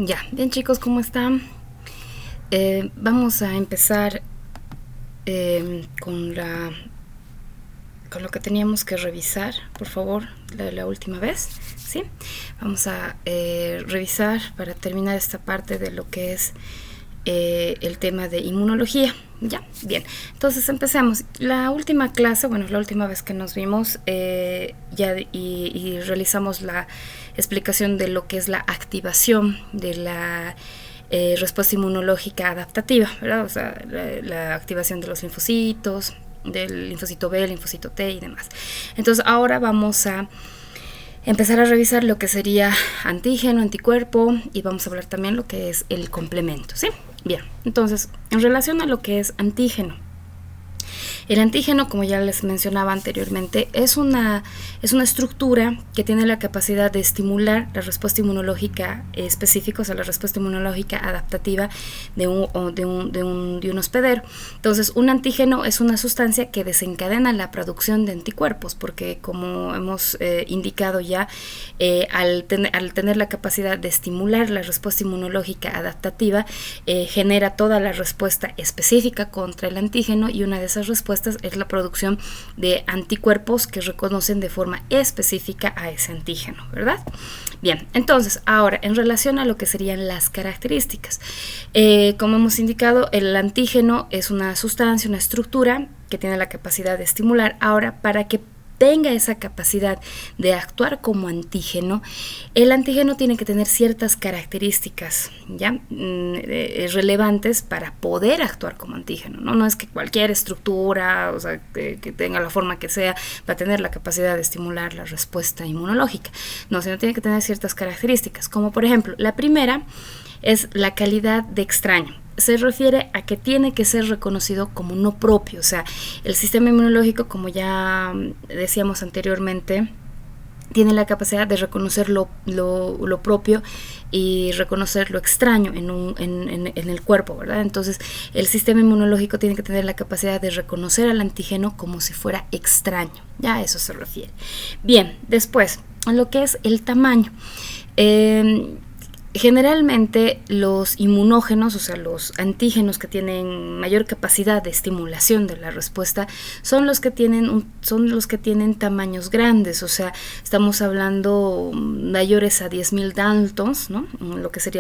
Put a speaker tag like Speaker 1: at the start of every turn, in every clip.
Speaker 1: Ya, bien chicos, ¿cómo están? Vamos a empezar con con lo que teníamos que revisar, por favor, la última vez, ¿sí? Vamos a revisar para terminar esta parte de lo que es el tema de inmunología. Ya, bien. Entonces empecemos. La última clase, bueno, la última vez que nos vimos y realizamos la explicación de lo que es la activación de la respuesta inmunológica adaptativa, ¿verdad? O sea, la activación de los linfocitos, del linfocito B, linfocito T y demás. Entonces ahora vamos a empezar a revisar lo que sería antígeno, anticuerpo, y vamos a hablar también lo que es el complemento, ¿sí? Bien, entonces, en relación a lo que es antígeno, el antígeno, como ya les mencionaba anteriormente, es una estructura que tiene la capacidad de estimular la respuesta inmunológica específica, o sea, la respuesta inmunológica adaptativa de un hospedero. Entonces, un antígeno es una sustancia que desencadena la producción de anticuerpos, porque como hemos indicado ya, al tener la capacidad de estimular la respuesta inmunológica adaptativa, genera toda la respuesta específica contra el antígeno, y una de esas respuestas es la producción de anticuerpos que reconocen de forma específica a ese antígeno, ¿verdad? Bien, entonces ahora en relación a lo que serían las características, como hemos indicado, el antígeno es una sustancia, una estructura que tiene la capacidad de estimular. Ahora, para que tenga esa capacidad de actuar como antígeno, el antígeno tiene que tener ciertas características ya relevantes para poder actuar como antígeno, ¿no? No es que cualquier estructura, o sea, que tenga la forma que sea, va a tener la capacidad de estimular la respuesta inmunológica, no, sino tiene que tener ciertas características, como por ejemplo, la primera es la calidad de extraño. Se refiere a que tiene que ser reconocido como no propio, o sea, el sistema inmunológico, como ya decíamos anteriormente, tiene la capacidad de reconocer lo propio y reconocer lo extraño en el cuerpo, ¿verdad? Entonces, el sistema inmunológico tiene que tener la capacidad de reconocer al antígeno como si fuera extraño, ya a eso se refiere. Bien, después, a lo que es el tamaño. Generalmente los inmunógenos, o sea, los antígenos que tienen mayor capacidad de estimulación de la respuesta, son los que tienen tamaños grandes, o sea, estamos hablando mayores a 10.000 Daltons, ¿no? Lo que se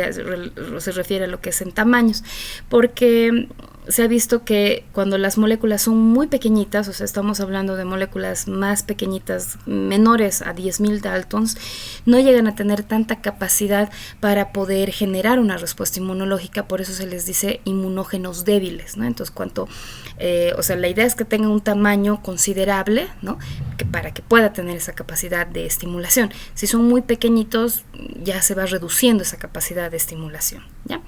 Speaker 1: refiere a lo que es en tamaños, porque se ha visto que cuando las moléculas son muy pequeñitas, o sea, estamos hablando de moléculas más pequeñitas, menores a 10.000 Daltons, no llegan a tener tanta capacidad para poder generar una respuesta inmunológica, por eso se les dice inmunógenos débiles, ¿no? Entonces, o sea, la idea es que tenga un tamaño considerable, ¿no? Para que pueda tener esa capacidad de estimulación. Si son muy pequeñitos, ya se va reduciendo esa capacidad de estimulación, ¿ya?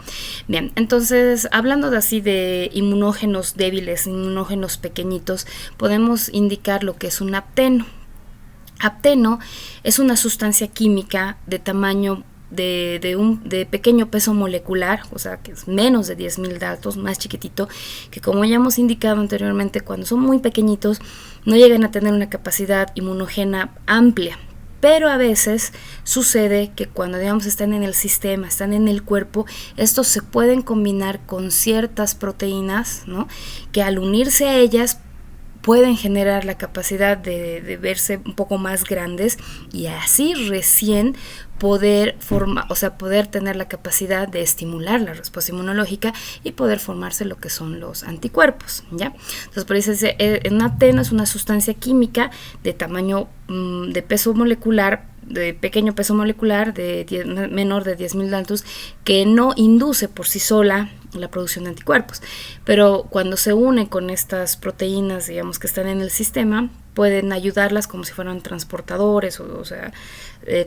Speaker 1: Bien, entonces, hablando de inmunógenos débiles, inmunógenos pequeñitos, podemos indicar lo que es un apteno. Apteno es una sustancia química de tamaño de pequeño peso molecular, o sea, que es menos de 10.000 Daltons, más chiquitito, que como ya hemos indicado anteriormente, cuando son muy pequeñitos no llegan a tener una capacidad inmunogena amplia. Pero a veces sucede que cuando, digamos, están en el sistema, están en el cuerpo, estos se pueden combinar con ciertas proteínas, ¿no? Que al unirse a ellas pueden generar la capacidad de verse un poco más grandes, y así recién poder tener la capacidad de estimular la respuesta inmunológica y poder formarse lo que son los anticuerpos, ¿ya? Entonces, por eso un apteno es una sustancia química de tamaño de peso molecular, de pequeño peso molecular, menor de 10.000 Daltons, que no induce por sí sola la producción de anticuerpos, pero cuando se une con estas proteínas, digamos, que están en el sistema, pueden ayudarlas como si fueran transportadores, o sea,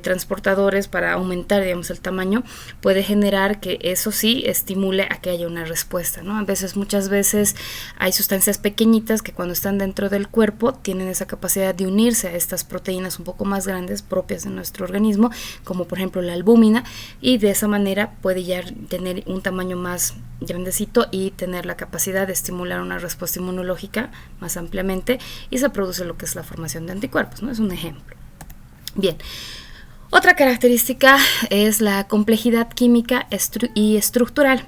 Speaker 1: transportadores para aumentar, digamos, el tamaño. Puede generar que eso sí estimule a que haya una respuesta, ¿no? Muchas veces hay sustancias pequeñitas que cuando están dentro del cuerpo tienen esa capacidad de unirse a estas proteínas un poco más grandes propias de nuestro organismo, como por ejemplo la albúmina, y de esa manera puede ya tener un tamaño más grandecito y tener la capacidad de estimular una respuesta inmunológica más ampliamente, y se produce lo que es la formación de anticuerpos, ¿no? Es un ejemplo. Bien, Otra característica es la complejidad química y estructural.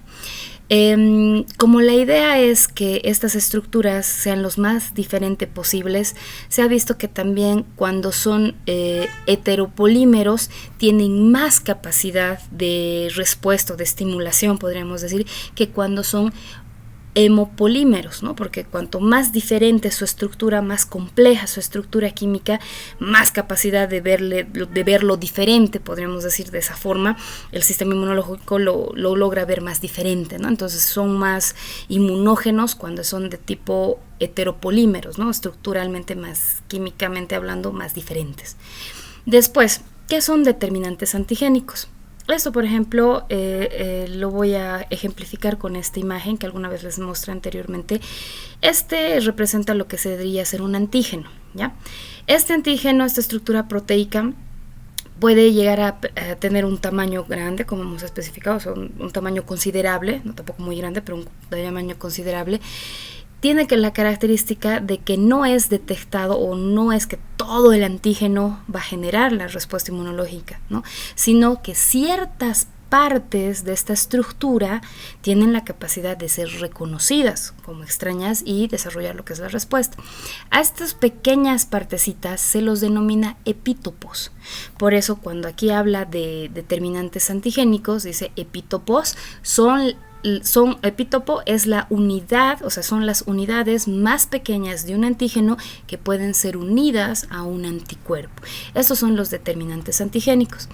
Speaker 1: Como la idea es que estas estructuras sean los más diferentes posibles, se ha visto que también cuando son heteropolímeros tienen más capacidad de respuesta, de estimulación, podríamos decir, que cuando son hemopolímeros, ¿no? Porque cuanto más diferente su estructura, más compleja su estructura química, más capacidad de verlo diferente, podríamos decir de esa forma, el sistema inmunológico lo logra ver más diferente, ¿no? Entonces son más inmunógenos cuando son de tipo heteropolímeros, ¿no? Estructuralmente más, químicamente hablando, más diferentes. Después, ¿qué son determinantes antigénicos? Esto, por ejemplo, lo voy a ejemplificar con esta imagen que alguna vez les mostré anteriormente. Este representa lo que se debería ser un antígeno, ¿ya? Este antígeno, esta estructura proteica, puede llegar a tener un tamaño grande, como hemos especificado, o sea, un tamaño considerable, no tampoco muy grande, pero un tamaño considerable. Tiene que la característica de que no es detectado o no es que todo el antígeno va a generar la respuesta inmunológica, ¿no? Sino que ciertas partes de esta estructura tienen la capacidad de ser reconocidas como extrañas y desarrollar lo que es la respuesta. A estas pequeñas partecitas se los denomina epítopos. Por eso cuando aquí habla de determinantes antigénicos, dice epítopos, epítopo es la unidad, o sea, son las unidades más pequeñas de un antígeno que pueden ser unidas a un anticuerpo. Estos son los determinantes antigénicos.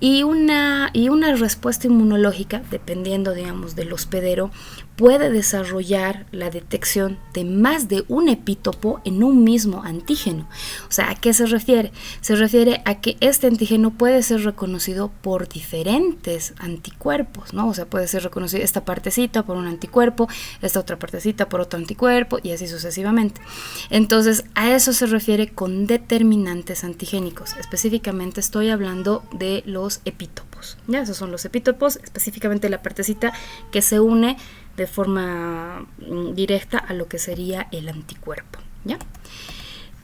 Speaker 1: Y una respuesta inmunológica, dependiendo, digamos, del hospedero, puede desarrollar la detección de más de un epítopo en un mismo antígeno. O sea, ¿a qué se refiere? Se refiere a que este antígeno puede ser reconocido por diferentes anticuerpos, ¿no? O sea, puede ser reconocido esta partecita por un anticuerpo, esta otra partecita por otro anticuerpo y así sucesivamente. Entonces, a eso se refiere con determinantes antigénicos. Específicamente estoy hablando de los epítopos. Ya, esos son los epítopos, específicamente la partecita que se une de forma directa a lo que sería el anticuerpo, ¿ya?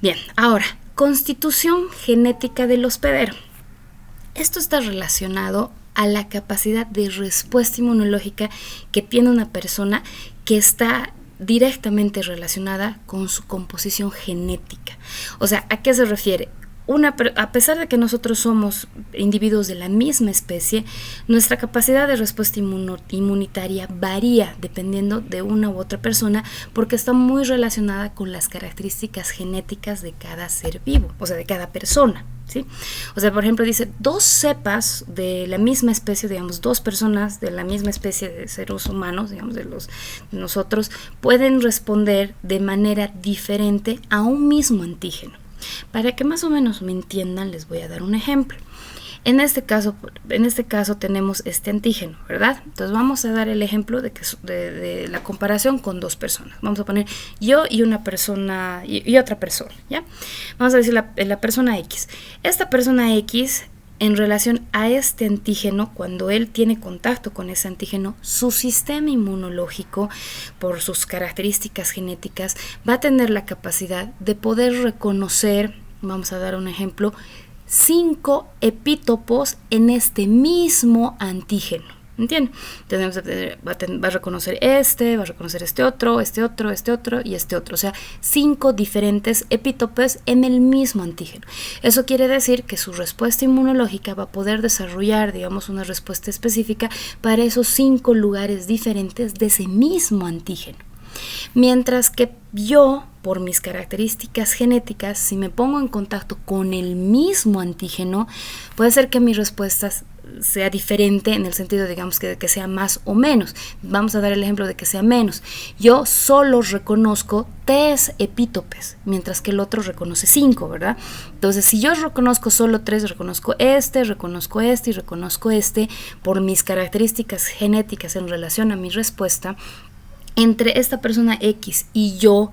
Speaker 1: Bien, ahora, constitución genética del hospedero. Esto está relacionado a la capacidad de respuesta inmunológica que tiene una persona que está directamente relacionada con su composición genética. O sea, ¿a qué se refiere? A pesar de que nosotros somos individuos de la misma especie, nuestra capacidad de respuesta inmunitaria varía dependiendo de una u otra persona porque está muy relacionada con las características genéticas de cada ser vivo, o sea, de cada persona, ¿sí? O sea, por ejemplo, dice, dos cepas de la misma especie, digamos, dos personas de la misma especie de seres humanos, digamos, de nosotros, pueden responder de manera diferente a un mismo antígeno. Para que más o menos me entiendan, les voy a dar un ejemplo. En este caso tenemos este antígeno, ¿verdad? Entonces vamos a dar el ejemplo de la comparación con dos personas. Vamos a poner yo y una persona y otra persona, ¿ya? Vamos a decir la persona X. Esta persona X, en relación a este antígeno, cuando él tiene contacto con ese antígeno, su sistema inmunológico, por sus características genéticas, va a tener la capacidad de poder reconocer, vamos a dar un ejemplo, 5 epítopos en este mismo antígeno. ¿Entienden? Entonces va a reconocer va a reconocer este otro y este otro. O sea, 5 diferentes epítopes en el mismo antígeno. Eso quiere decir que su respuesta inmunológica va a poder desarrollar, digamos, una respuesta específica para esos 5 lugares diferentes de ese mismo antígeno. Mientras que yo, por mis características genéticas, si me pongo en contacto con el mismo antígeno, puede ser que mi respuesta sea diferente en el sentido, digamos, que sea más o menos. Vamos a dar el ejemplo de que sea menos. Yo solo reconozco 3 epítopes, mientras que el otro reconoce 5, ¿verdad? Entonces, si yo reconozco solo 3, reconozco este y reconozco este, por mis características genéticas en relación a mi respuesta, entre esta persona X y yo,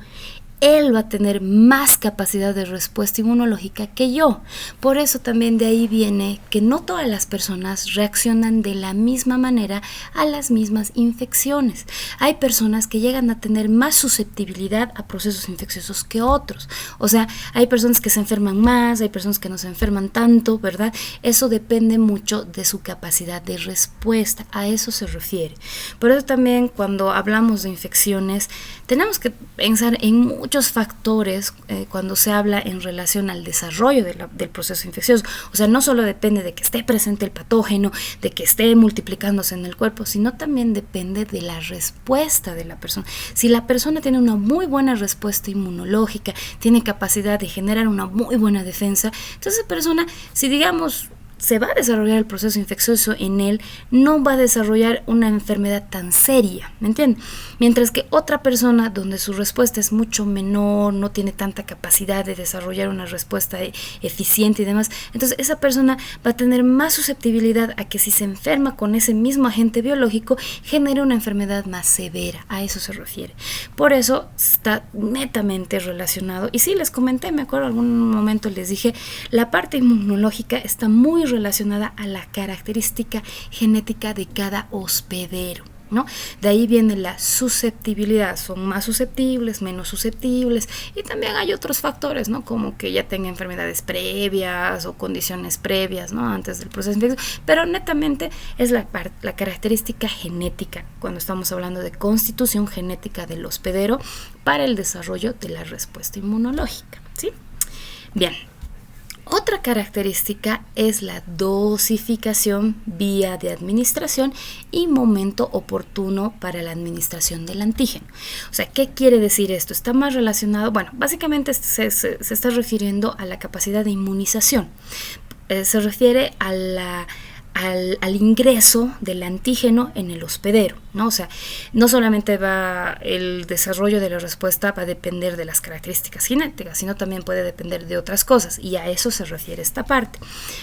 Speaker 1: él va a tener más capacidad de respuesta inmunológica que yo. Por eso también de ahí viene que no todas las personas reaccionan de la misma manera a las mismas infecciones. Hay personas que llegan a tener más susceptibilidad a procesos infecciosos que otros. O sea, hay personas que se enferman más, hay personas que no se enferman tanto, ¿verdad? Eso depende mucho de su capacidad de respuesta. A eso se refiere. Por eso también cuando hablamos de infecciones, tenemos que pensar en muchos factores cuando se habla en relación al desarrollo del proceso infeccioso. O sea, no solo depende de que esté presente el patógeno, de que esté multiplicándose en el cuerpo, sino también depende de la respuesta de la persona. Si la persona tiene una muy buena respuesta inmunológica, tiene capacidad de generar una muy buena defensa, entonces esa persona, si digamos se va a desarrollar el proceso infeccioso en él, no va a desarrollar una enfermedad tan seria, ¿me entienden? Mientras que otra persona donde su respuesta es mucho menor, no tiene tanta capacidad de desarrollar una respuesta eficiente y demás, entonces esa persona va a tener más susceptibilidad a que si se enferma con ese mismo agente biológico, genere una enfermedad más severa. A eso se refiere. Por eso está netamente relacionado. Y sí, les comenté, me acuerdo, en algún momento les dije, la parte inmunológica está muy relacionada a la característica genética de cada hospedero, ¿no? De ahí viene la susceptibilidad, son más susceptibles, menos susceptibles, y también hay otros factores, ¿no? Como que ya tenga enfermedades previas o condiciones previas, ¿no? Antes del proceso infeccioso, pero netamente es la característica genética, cuando estamos hablando de constitución genética del hospedero para el desarrollo de la respuesta inmunológica, ¿sí? Bien. Otra característica es la dosificación, vía de administración y momento oportuno para la administración del antígeno. O sea, ¿qué quiere decir esto? Está más relacionado, bueno, básicamente se está refiriendo a la capacidad de inmunización. Se refiere a al ingreso del antígeno en el hospedero, ¿no? O sea, no solamente el desarrollo de la respuesta va a depender de las características genéticas, sino también puede depender de otras cosas, y a eso se refiere esta parte.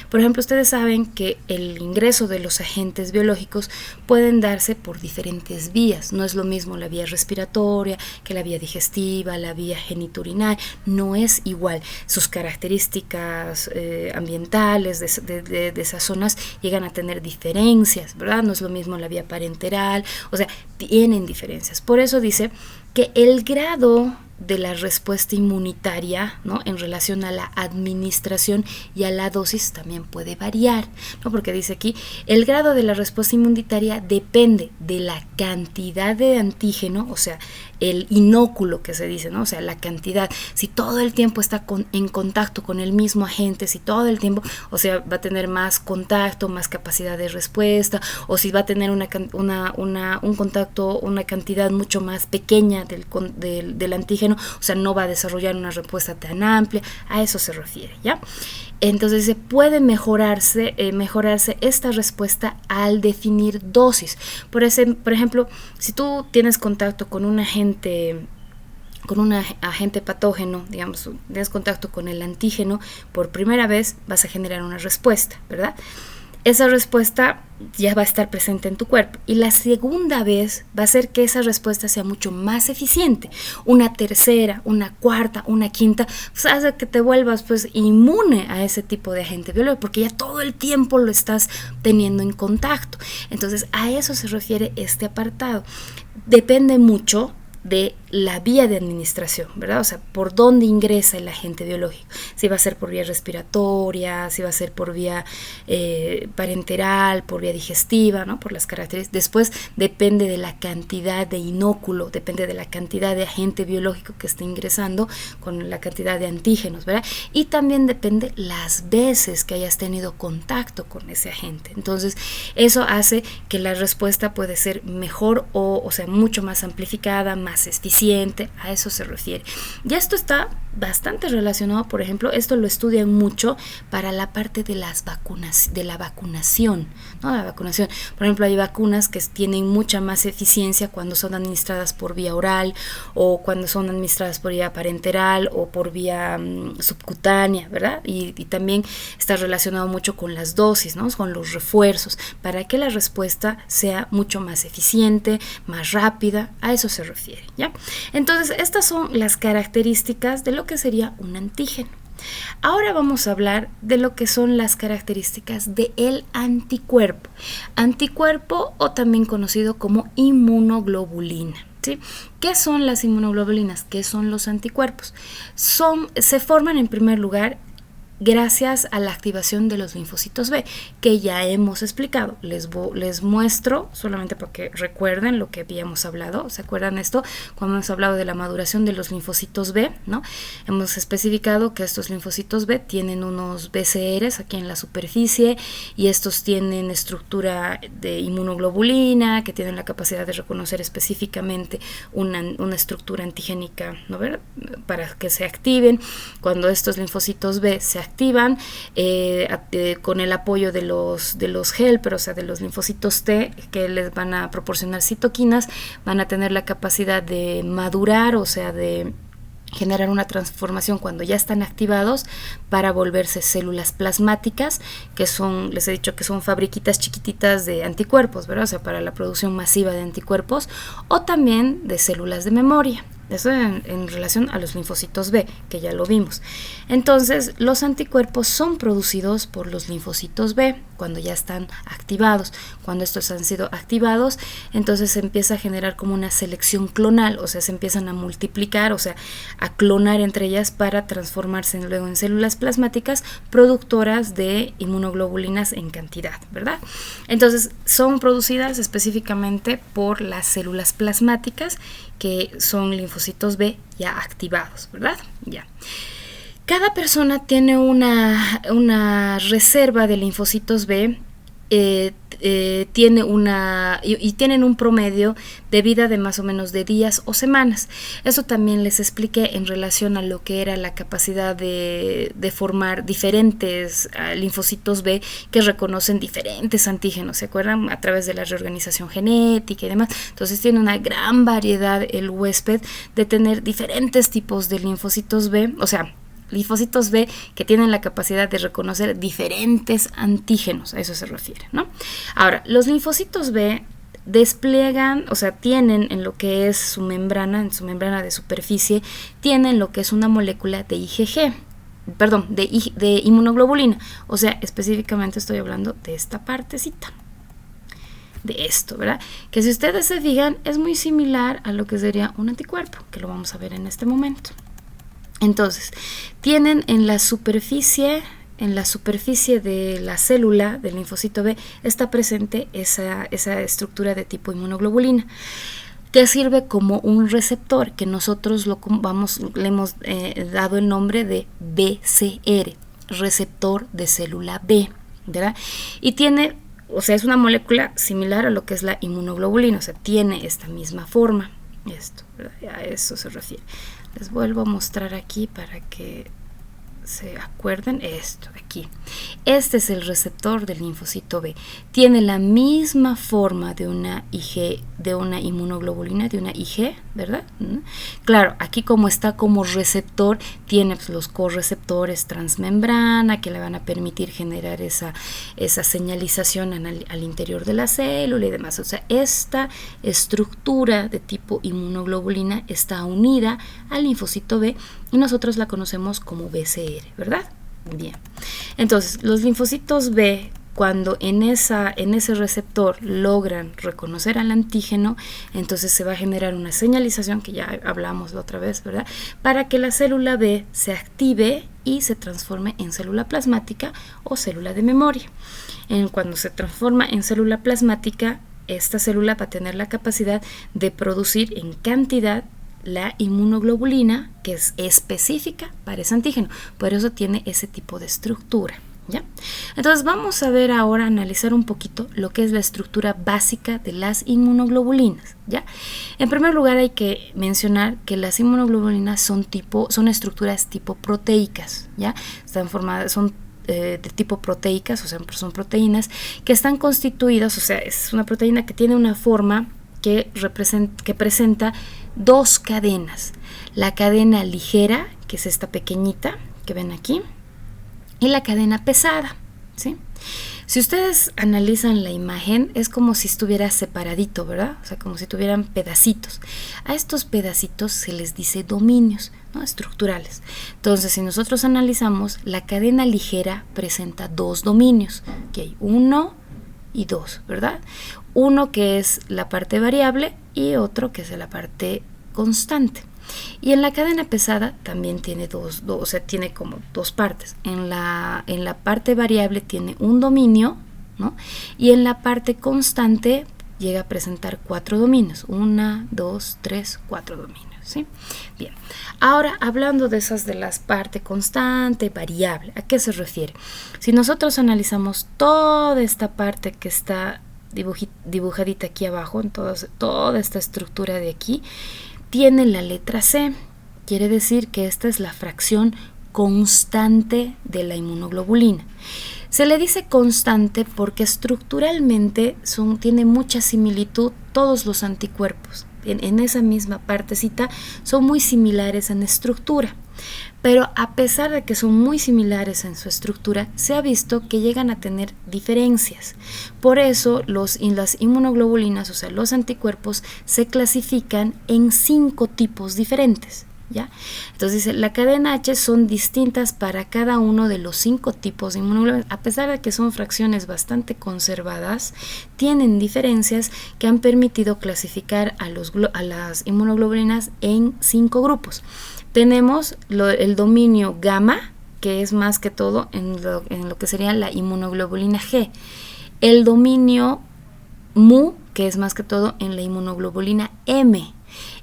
Speaker 1: Por ejemplo, ustedes saben que el ingreso de los agentes biológicos pueden darse por diferentes vías. No es lo mismo la vía respiratoria que la vía digestiva, la vía genitourinaria, no es igual. Sus características ambientales de esas zonas llegan a tener diferencias, ¿verdad? No es lo mismo la vía parenteral, o sea, tienen diferencias. Por eso dice que el grado de la respuesta inmunitaria, ¿no?, en relación a la administración y a la dosis también puede variar, ¿no? Porque dice aquí, el grado de la respuesta inmunitaria depende de la cantidad de antígeno, o sea, el inóculo que se dice, ¿no? O sea, la cantidad. Si todo el tiempo está en contacto con el mismo agente, si todo el tiempo, o sea, va a tener más contacto, más capacidad de respuesta, o si va a tener un contacto, una cantidad mucho más pequeña del antígeno, o sea, no va a desarrollar una respuesta tan amplia. A eso se refiere, ¿ya? Entonces se puede mejorarse esta respuesta al definir dosis. Por ejemplo, si tú tienes contacto con un agente patógeno, digamos, tienes contacto con el antígeno por primera vez, vas a generar una respuesta, ¿verdad? Esa respuesta ya va a estar presente en tu cuerpo, y la segunda vez va a hacer que esa respuesta sea mucho más eficiente. Una tercera, una cuarta, una quinta, pues hace que te vuelvas pues inmune a ese tipo de agente biológico, porque ya todo el tiempo lo estás teniendo en contacto. Entonces a eso se refiere este apartado. Depende mucho de la vía de administración, ¿verdad? O sea, por dónde ingresa el agente biológico. Si va a ser por vía respiratoria, si va a ser por vía parenteral, por vía digestiva, ¿no? Por las características. Después depende de la cantidad de inóculo, depende de la cantidad de agente biológico que esté ingresando con la cantidad de antígenos, ¿verdad? Y también depende las veces que hayas tenido contacto con ese agente. Entonces, eso hace que la respuesta puede ser mejor o sea, mucho más amplificada, más eficiente. A eso se refiere. Y esto está bastante relacionado, por ejemplo, esto lo estudian mucho para la parte de las vacunas, de la vacunación, ¿no? La vacunación, por ejemplo, hay vacunas que tienen mucha más eficiencia cuando son administradas por vía oral o cuando son administradas por vía parenteral o por vía subcutánea, ¿verdad? Y también está relacionado mucho con las dosis, ¿no? Con los refuerzos, para que la respuesta sea mucho más eficiente, más rápida, a eso se refiere, ¿ya? Entonces, estas son las características de lo que sería un antígeno. Ahora vamos a hablar de lo que son las características del anticuerpo. Anticuerpo, o también conocido como inmunoglobulina, ¿sí? ¿Qué son las inmunoglobulinas? ¿Qué son los anticuerpos? Se forman en primer lugar gracias a la activación de los linfocitos B, que ya hemos explicado. Les muestro, solamente para que recuerden lo que habíamos hablado. ¿Se acuerdan esto? Cuando hemos hablado de la maduración de los linfocitos B, ¿no? Hemos especificado que estos linfocitos B tienen unos BCRs aquí en la superficie, y estos tienen estructura de inmunoglobulina, que tienen la capacidad de reconocer específicamente una estructura antigénica, ¿no? ¿Verdad? Para que se activen. Cuando estos linfocitos B se activan con el apoyo de los helper, o sea, de los linfocitos T, que les van a proporcionar citoquinas, van a tener la capacidad de madurar, o sea, de generar una transformación cuando ya están activados para volverse células plasmáticas, que son, les he dicho que son fabriquitas chiquititas de anticuerpos, ¿verdad? O sea, para la producción masiva de anticuerpos, o también de células de memoria. Eso en relación a los linfocitos B, que ya lo vimos. Entonces, los anticuerpos son producidos por los linfocitos B cuando ya están activados. Cuando estos han sido activados, entonces se empieza a generar como una selección clonal, o sea, se empiezan a multiplicar, o sea, a clonar entre ellas para transformarse luego en células plasmáticas productoras de inmunoglobulinas en cantidad, ¿verdad? Entonces, son producidas específicamente por las células plasmáticas, que son linfocitos B ya activados, ¿verdad? Ya. Cada persona tiene una reserva de linfocitos B, tienen un promedio de vida de más o menos de días o semanas. Eso también les expliqué en relación a lo que era la capacidad de formar diferentes linfocitos B que reconocen diferentes antígenos, ¿se acuerdan? A través de la reorganización genética y demás. Entonces tiene una gran variedad el huésped de tener diferentes tipos de linfocitos B, o sea, linfocitos B que tienen la capacidad de reconocer diferentes antígenos, a eso se refiere, ¿no? Ahora, los linfocitos B despliegan, o sea, tienen en lo que es su membrana, en su membrana de superficie, tienen lo que es una molécula de IgG, perdón, de inmunoglobulina, o sea, específicamente estoy hablando de esta partecita, de esto, ¿verdad? Que si ustedes se fijan, es muy similar a lo que sería un anticuerpo, que lo vamos a ver en este momento. Entonces, tienen en la superficie de la célula del linfocito B, está presente esa estructura de tipo inmunoglobulina, que sirve como un receptor, que nosotros le hemos dado el nombre de BCR, receptor de célula B, ¿verdad? Y tiene, o sea, es una molécula similar a lo que es la inmunoglobulina, o sea, tiene esta misma forma, esto, ¿verdad? A eso se refiere. Les vuelvo a mostrar aquí para que se acuerden esto aquí. Este es el receptor del linfocito B. Tiene la misma forma de una IG, de una inmunoglobulina, de una IG, ¿verdad? Claro, aquí como está como receptor, tiene pues, los correceptores transmembrana que le van a permitir generar esa señalización al interior de la célula y demás. O sea, esta estructura de tipo inmunoglobulina está unida al linfocito B y nosotros la conocemos como BCR, ¿verdad? Bien. Entonces, los linfocitos B, cuando en ese receptor logran reconocer al antígeno, entonces se va a generar una señalización, que ya hablamos la otra vez, ¿verdad? Para que la célula B se active y se transforme en célula plasmática o célula de memoria. Cuando se transforma en célula plasmática, esta célula va a tener la capacidad de producir en cantidad la inmunoglobulina, que es específica para ese antígeno, por eso tiene ese tipo de estructura, ¿Ya? Entonces vamos a ver ahora, analizar un poquito lo que es la estructura básica de las inmunoglobulinas, ¿ya? En primer lugar hay que mencionar que las inmunoglobulinas son estructuras tipo proteicas, ¿ya? Están formadas, son de tipo proteicas, o sea, son proteínas que están constituidas, o sea, es una proteína que tiene una forma que presenta dos cadenas. La cadena ligera, que es esta pequeñita que ven aquí, y la cadena pesada, ¿sí? Si ustedes analizan la imagen, es como si estuviera separadito, ¿verdad? O sea, como si tuvieran pedacitos. A estos pedacitos se les dice dominios, ¿no? Estructurales. Entonces, si nosotros analizamos, la cadena ligera presenta dos dominios, que hay 1 y 2, ¿verdad? Uno que es la parte variable y otro que es la parte constante. Y en la cadena pesada también tiene o sea, tiene como dos partes. En la parte variable tiene un dominio, ¿no? Y en la parte constante llega a presentar 4 dominios. 1, 2, 3, 4 dominios, ¿sí? Bien. Ahora, hablando de las partes constante, variable, ¿a qué se refiere? Si nosotros analizamos toda esta parte que está dibujadita aquí abajo, en toda esta estructura de aquí, tiene la letra C, quiere decir que esta es la fracción constante de la inmunoglobulina. Se le dice constante porque estructuralmente tiene mucha similitud todos los anticuerpos. En esa misma partecita son muy similares en estructura, pero a pesar de que son muy similares en su estructura, se ha visto que llegan a tener diferencias. Por eso las inmunoglobulinas, o sea, los anticuerpos, se clasifican en 5 tipos diferentes, ¿ya? Entonces dice, la cadena H son distintas para cada uno de los 5 tipos de inmunoglobulinas. A pesar de que son fracciones bastante conservadas, tienen diferencias que han permitido clasificar a las inmunoglobulinas en 5 grupos. Tenemos el dominio gamma, que es más que todo en lo que sería la inmunoglobulina G. El dominio mu, que es más que todo en la inmunoglobulina M.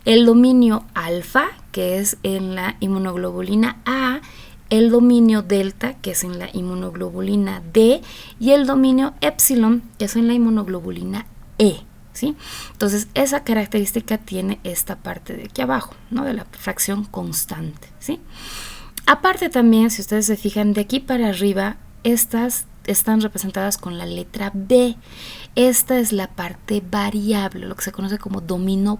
Speaker 1: El dominio alfa, que es en la inmunoglobulina A. El dominio delta, que es en la inmunoglobulina D. Y el dominio epsilon, que es en la inmunoglobulina E. ¿Sí? Entonces esa característica tiene esta parte de aquí abajo, ¿no? De la fracción constante, ¿sí? Aparte también, si ustedes se fijan, de aquí para arriba, estas están representadas con la letra B. Esta es la parte variable, lo que se conoce como dominio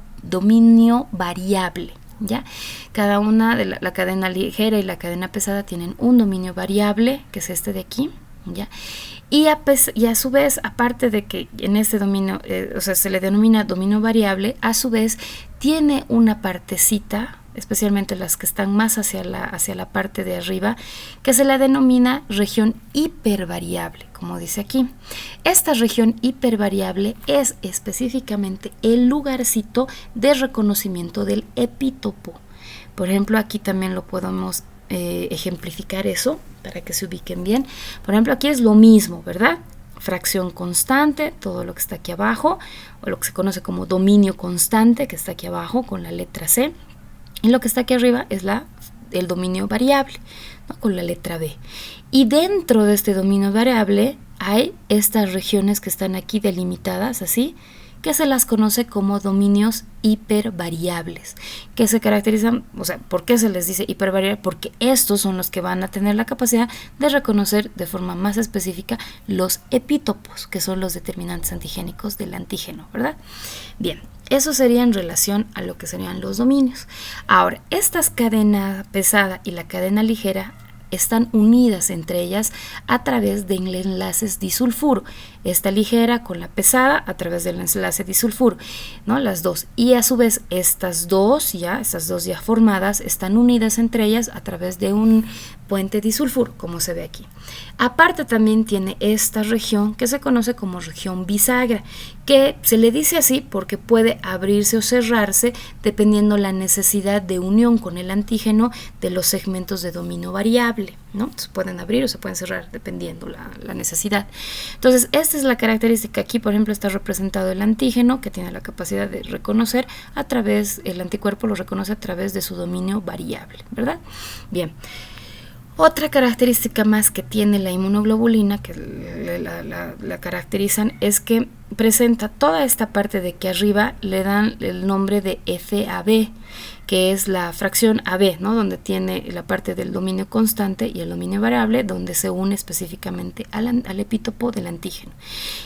Speaker 1: variable, ¿ya? Cada una de la cadena ligera y la cadena pesada tienen un dominio variable, que es este de aquí, ¿ya? Y a su vez, aparte de que en este dominio, o sea, se le denomina dominio variable, a su vez tiene una partecita, especialmente las que están más hacia la parte de arriba, que se la denomina región hipervariable, como dice aquí. Esta región hipervariable es específicamente el lugarcito de reconocimiento del epítopo. Por ejemplo, aquí también lo podemos ejemplificar eso para que se ubiquen bien. Por ejemplo, aquí es lo mismo, ¿verdad? Fracción constante, todo lo que está aquí abajo, o lo que se conoce como dominio constante, que está aquí abajo con la letra C, y lo que está aquí arriba es el dominio variable, ¿no? Con la letra B. Y dentro de este dominio variable hay estas regiones que están aquí delimitadas así, que se las conoce como dominios hipervariables, que se caracterizan, o sea, ¿por qué se les dice hipervariable? Porque estos son los que van a tener la capacidad de reconocer de forma más específica los epítopos, que son los determinantes antigénicos del antígeno, ¿verdad? Bien, eso sería en relación a lo que serían los dominios. Ahora, estas cadena pesada y la cadena ligera están unidas entre ellas a través de enlaces disulfuro. Esta ligera con la pesada a través del enlace disulfuro, ¿no? Las dos. Y a su vez estas dos ya formadas están unidas entre ellas a través de un puente disulfuro, como se ve aquí. Aparte también tiene esta región que se conoce como región bisagra, que se le dice así porque puede abrirse o cerrarse dependiendo la necesidad de unión con el antígeno de los segmentos de dominio variable, ¿no? Se pueden abrir o se pueden cerrar dependiendo la necesidad. Entonces, esta es la característica. Aquí, por ejemplo, está representado el antígeno, que tiene la capacidad de reconocer el anticuerpo lo reconoce a través de su dominio variable, ¿verdad? Bien. Otra característica más que tiene la inmunoglobulina, que la caracterizan, es que presenta toda esta parte de aquí arriba, le dan el nombre de FAB, que es la fracción AB, ¿no? Donde tiene la parte del dominio constante y el dominio variable, donde se une específicamente al epítopo del antígeno.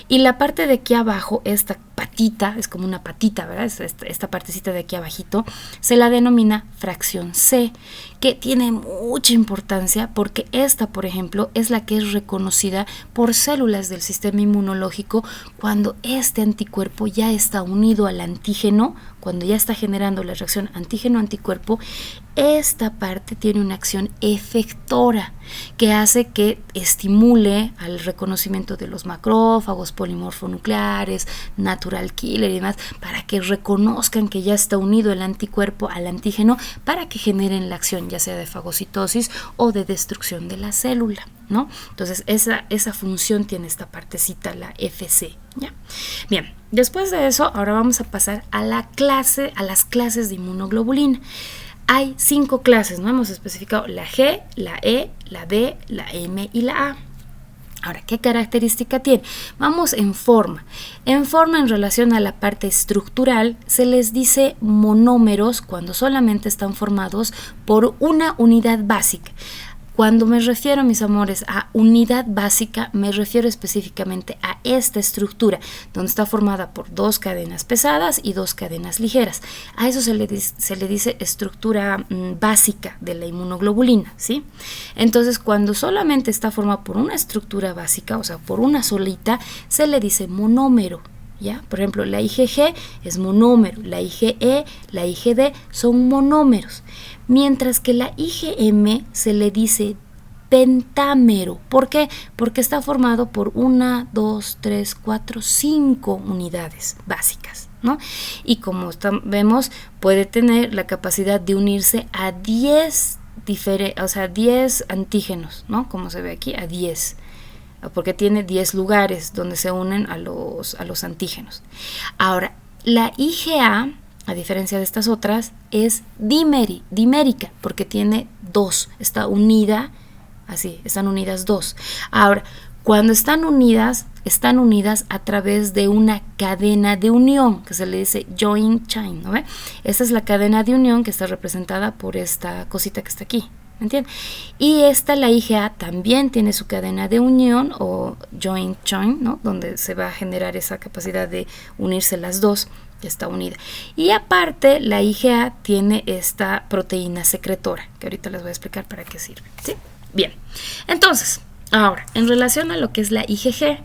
Speaker 1: Y la parte de aquí abajo, esta patita, es como una patita, ¿verdad? Esta partecita de aquí abajito, se la denomina fracción C, que tiene mucha importancia porque esta, por ejemplo, es la que es reconocida por células del sistema inmunológico cuando este anticuerpo ya está unido al antígeno, cuando ya está generando la reacción antígeno-anticuerpo. Esta parte tiene una acción efectora que hace que estimule al reconocimiento de los macrófagos, polimorfonucleares, natural killer y demás, para que reconozcan que ya está unido el anticuerpo al antígeno para que generen la acción ya sea de fagocitosis o de destrucción de la célula, ¿no? Entonces esa función tiene esta partecita, la FC, ¿ya? Bien, después de eso, ahora vamos a pasar a las clases de inmunoglobulina. Hay 5 clases, ¿no? Hemos especificado la G, la E, la D, la M y la A. Ahora, ¿qué característica tiene? Vamos en forma. En forma, en relación a la parte estructural, se les dice monómeros cuando solamente están formados por una unidad básica. Cuando me refiero, mis amores, a unidad básica, me refiero específicamente a esta estructura, donde está formada por 2 cadenas pesadas y 2 cadenas ligeras. A eso se le dice estructura básica de la inmunoglobulina, ¿sí? Entonces, cuando solamente está formada por una estructura básica, o sea, por una solita, se le dice monómero. ¿Ya? Por ejemplo, la IgG es monómero, la IgE, la IgD son monómeros, mientras que la IgM se le dice pentámero. ¿Por qué? Porque está formado por 1, 2, 3, 4, 5 unidades básicas, ¿no? Y como vemos, puede tener la capacidad de unirse a 10 antígenos, ¿no? Como se ve aquí, a 10. Porque tiene 10 lugares donde se unen a los antígenos. Ahora, la IgA, a diferencia de estas otras, es dimérica, porque tiene 2, está unida, así, están unidas 2. Ahora, cuando están unidas a través de una cadena de unión, que se le dice joint chain, ¿no ve? Esa es la cadena de unión que está representada por esta cosita que está aquí. ¿Entienden? Y la IgA también tiene su cadena de unión o joint chain, ¿no? Donde se va a generar esa capacidad de unirse las dos, que está unida. Y aparte, la IgA tiene esta proteína secretora, que ahorita les voy a explicar para qué sirve, ¿sí? Bien, entonces, ahora, en relación a lo que es la IgG,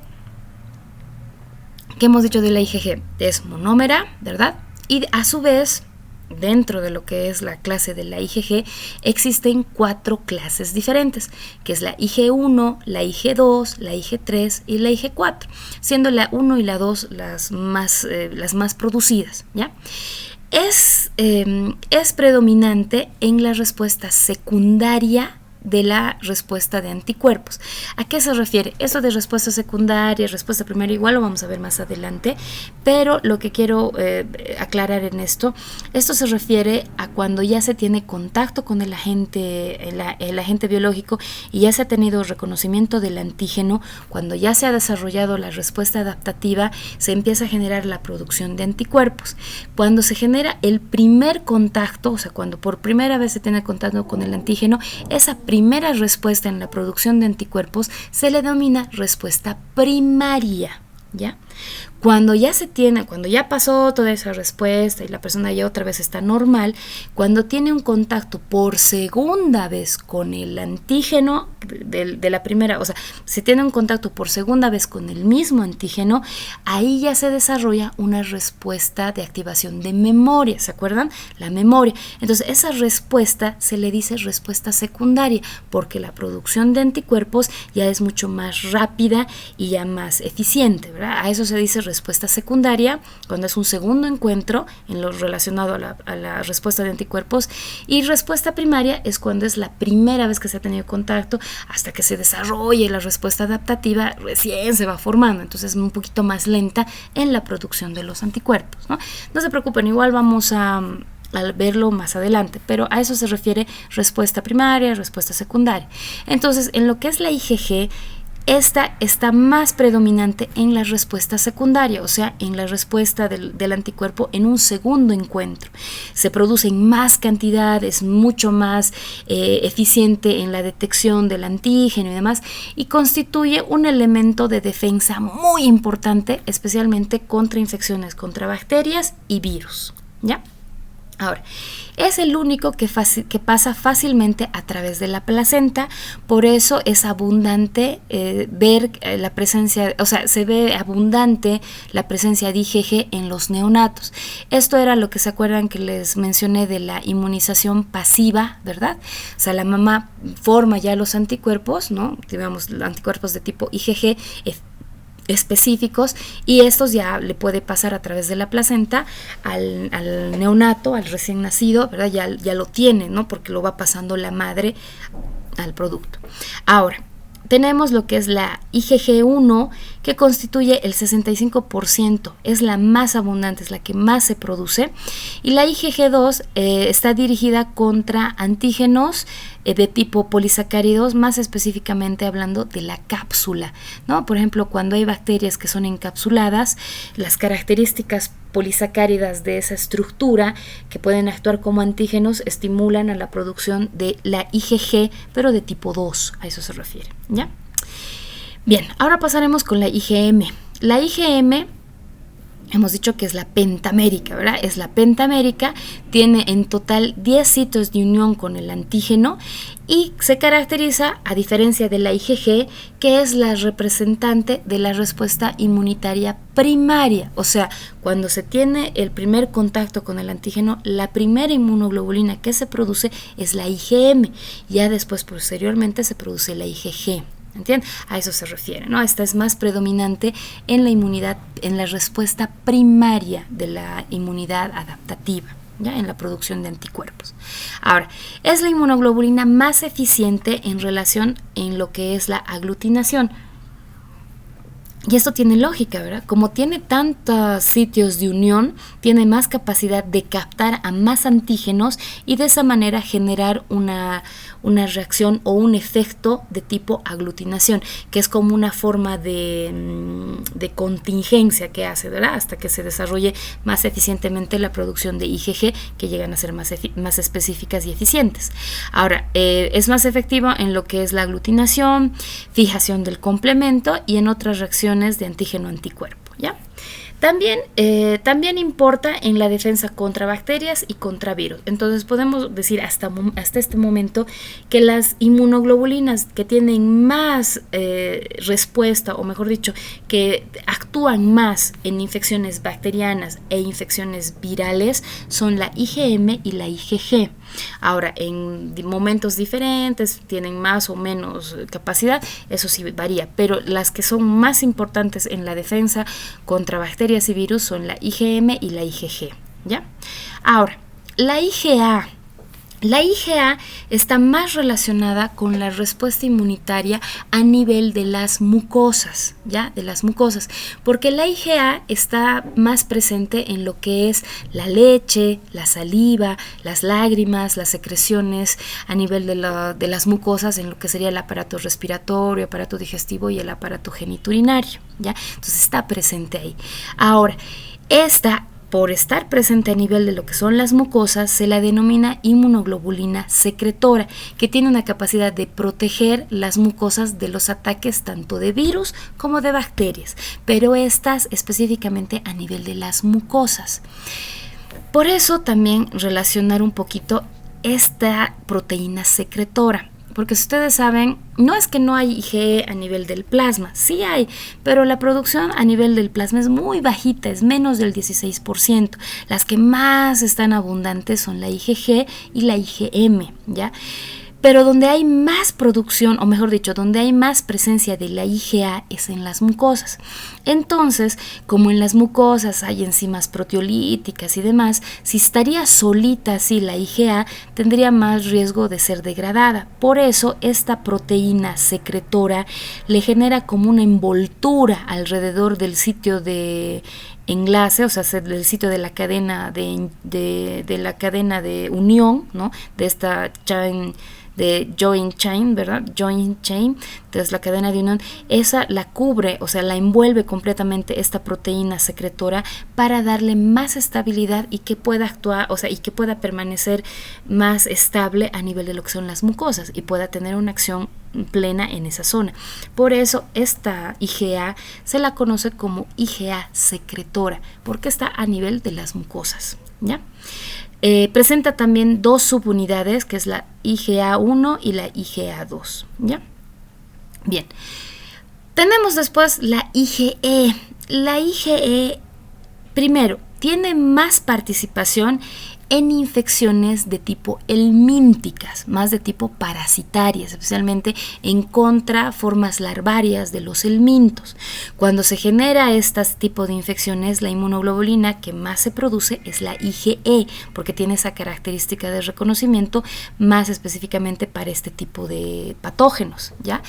Speaker 1: ¿qué hemos dicho de la IgG? Es monómera, ¿verdad? Y a su vez, dentro de lo que es la clase de la IgG, existen 4 clases diferentes, que es la IG1, la IG2, la IG3 y la IG4, siendo la 1 y la 2 las más producidas, ¿ya? Es predominante en la respuesta secundaria de la respuesta de anticuerpos. ¿A qué se refiere? Eso de respuesta secundaria, respuesta primaria, igual lo vamos a ver más adelante, pero lo que quiero aclarar en esto se refiere a cuando ya se tiene contacto con el agente biológico y ya se ha tenido reconocimiento del antígeno, cuando ya se ha desarrollado la respuesta adaptativa, se empieza a generar la producción de anticuerpos. Cuando se genera el primer contacto, o sea, cuando por primera vez se tiene contacto con el antígeno, esa primera respuesta en la producción de anticuerpos se le denomina respuesta primaria, ¿ya? Cuando ya pasó toda esa respuesta y la persona ya otra vez está normal, cuando tiene un contacto por segunda vez con el antígeno de la primera, o sea, si tiene un contacto por segunda vez con el mismo antígeno, ahí ya se desarrolla una respuesta de activación de memoria, ¿se acuerdan? La memoria. Entonces, esa respuesta se le dice respuesta secundaria, porque la producción de anticuerpos ya es mucho más rápida y ya más eficiente, ¿verdad? A eso se dice respuesta secundaria, cuando es un segundo encuentro en lo relacionado a la respuesta de anticuerpos, y respuesta primaria es cuando es la primera vez que se ha tenido contacto, hasta que se desarrolle la respuesta adaptativa, recién se va formando, entonces es un poquito más lenta en la producción de los anticuerpos, ¿no? No se preocupen, igual vamos a al verlo más adelante, pero a eso se refiere respuesta primaria, respuesta secundaria. Entonces, en lo que es la IgG, esta está más predominante en la respuesta secundaria, o sea, en la respuesta del anticuerpo en un segundo encuentro. Se produce en más cantidad, es mucho más eficiente en la detección del antígeno y demás, y constituye un elemento de defensa muy importante, especialmente contra infecciones, contra bacterias y virus, ¿ya? Ahora, es el único que pasa fácilmente a través de la placenta, por eso es abundante ver la presencia, o sea, se ve abundante la presencia de IgG en los neonatos. Esto era lo que se acuerdan que les mencioné de la inmunización pasiva, ¿verdad? O sea, la mamá forma ya los anticuerpos, ¿no? Digamos, anticuerpos de tipo IgG específicos, y estos ya le puede pasar a través de la placenta al neonato, al recién nacido, ¿verdad? Ya lo tiene, ¿no? Porque lo va pasando la madre al producto. Ahora, tenemos lo que es la IgG1, que constituye el 65%, es la más abundante, es la que más se produce, y la IgG2 está dirigida contra antígenos de tipo polisacáridos, más específicamente hablando de la cápsula, ¿no? Por ejemplo, cuando hay bacterias que son encapsuladas, las características polisacáridas de esa estructura que pueden actuar como antígenos estimulan a la producción de la IgG, pero de tipo 2, a eso se refiere, ¿ya? Bien, ahora pasaremos con la IgM. La IgM, hemos dicho que es la pentamérica, ¿verdad? Es la pentamérica, tiene en total 10 sitios de unión con el antígeno y se caracteriza, a diferencia de la IgG, que es la representante de la respuesta inmunitaria primaria. O sea, cuando se tiene el primer contacto con el antígeno, la primera inmunoglobulina que se produce es la IgM. Ya después, posteriormente, se produce la IgG. ¿Entienden? A eso se refiere, ¿no? Esta es más predominante en la inmunidad, en la respuesta primaria de la inmunidad adaptativa, ¿ya? En la producción de anticuerpos. Ahora, es la inmunoglobulina más eficiente en relación en lo que es la aglutinación. Y esto tiene lógica, ¿verdad? Como tiene tantos sitios de unión, tiene más capacidad de captar a más antígenos y de esa manera generar una reacción o un efecto de tipo aglutinación, que es como una forma de contingencia que hace, ¿verdad? Hasta que se desarrolle más eficientemente la producción de IgG, que llegan a ser más específicas y eficientes. Ahora, es más efectiva en lo que es la aglutinación, fijación del complemento y en otras reacciones de antígeno-anticuerpo, ¿ya? También importa en la defensa contra bacterias y contra virus. Entonces podemos decir hasta este momento que las inmunoglobulinas que tienen más respuesta, o mejor dicho, que actúan más en infecciones bacterianas e infecciones virales, son la IgM y la IgG. Ahora, en momentos diferentes tienen más o menos capacidad, eso sí varía, pero las que son más importantes en la defensa contra bacterias y virus son la IgM y la IgG, ¿ya? Ahora, la IgA. La IgA está más relacionada con la respuesta inmunitaria a nivel de las mucosas, ¿ya? De las mucosas, porque la IgA está más presente en lo que es la leche, la saliva, las lágrimas, las secreciones a nivel de las mucosas, en lo que sería el aparato respiratorio, aparato digestivo y el aparato geniturinario, ¿ya? Entonces está presente ahí. Ahora, por estar presente a nivel de lo que son las mucosas, se la denomina inmunoglobulina secretora, que tiene una capacidad de proteger las mucosas de los ataques tanto de virus como de bacterias, pero estas específicamente a nivel de las mucosas. Por eso también relacionar un poquito esta proteína secretora. Porque si ustedes saben, no es que no hay IgE a nivel del plasma, sí hay, pero la producción a nivel del plasma es muy bajita, es menos del 16%. Las que más están abundantes son la IgG y la IgM, ¿ya? Pero donde hay más producción, o mejor dicho, donde hay más presencia de la IgA es en las mucosas. Entonces, como en las mucosas hay enzimas proteolíticas y demás, si estaría solita así la IgA, tendría más riesgo de ser degradada. Por eso, esta proteína secretora le genera como una envoltura alrededor del sitio de enlace, o sea, del sitio de la cadena de la cadena de unión, ¿no? De esta chain, de joint chain, ¿verdad? Joint chain, entonces la cadena de unión, esa la cubre, o sea, la envuelve completamente esta proteína secretora para darle más estabilidad y que pueda actuar, o sea, y que pueda permanecer más estable a nivel de lo que son las mucosas y pueda tener una acción plena en esa zona. Por eso esta IgA se la conoce como IgA secretora, porque está a nivel de las mucosas, ¿ya? Presenta también dos subunidades, que es la IgA1 y la IgA2, ¿ya? Bien. Tenemos después la IgE. La IgE, primero, tiene más participación en infecciones de tipo helmínticas, más de tipo parasitarias, especialmente en contra formas larvarias de los helmintos. Cuando se genera este tipo de infecciones, la inmunoglobulina que más se produce es la IgE, porque tiene esa característica de reconocimiento más específicamente para este tipo de patógenos, ¿ya?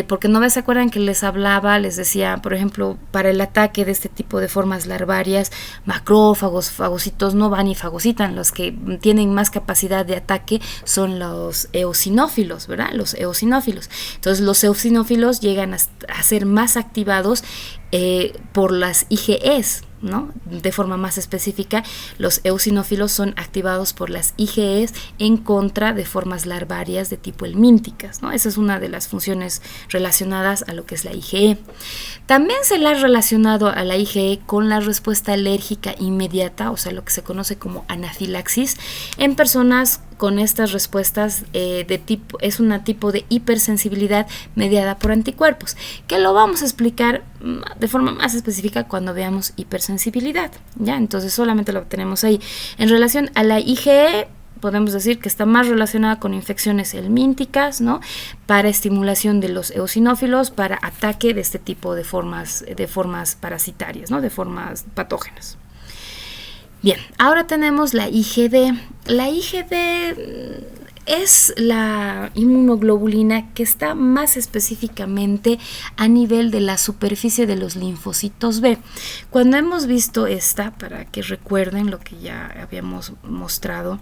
Speaker 1: Porque no se acuerdan que les hablaba, les decía, por ejemplo, para el ataque de este tipo de formas larvarias, macrófagos, fagocitos no van y fagocitan. Los que tienen más capacidad de ataque son los eosinófilos, ¿verdad? Los eosinófilos. Entonces los eosinófilos llegan a ser más activados por las IgEs, ¿no? De forma más específica, los eosinófilos son activados por las IgEs en contra de formas larvarias de tipo helmínticas, ¿no? Esa es una de las funciones relacionadas a lo que es la IgE. También se la ha relacionado a la IgE con la respuesta alérgica inmediata, o sea, lo que se conoce como anafilaxis, en personas con estas respuestas de tipo, es un tipo de hipersensibilidad mediada por anticuerpos, que lo vamos a explicar de forma más específica cuando veamos hipersensibilidad, ¿ya? Entonces solamente lo tenemos ahí. En relación a la IgE, podemos decir que está más relacionada con infecciones helmínticas, ¿no? Para estimulación de los eosinófilos, para ataque de este tipo de formas parasitarias, ¿no? De formas patógenas. Bien, ahora tenemos la IgD. La IgD es la inmunoglobulina que está más específicamente a nivel de la superficie de los linfocitos B. Cuando hemos visto esta, para que recuerden lo que ya habíamos mostrado,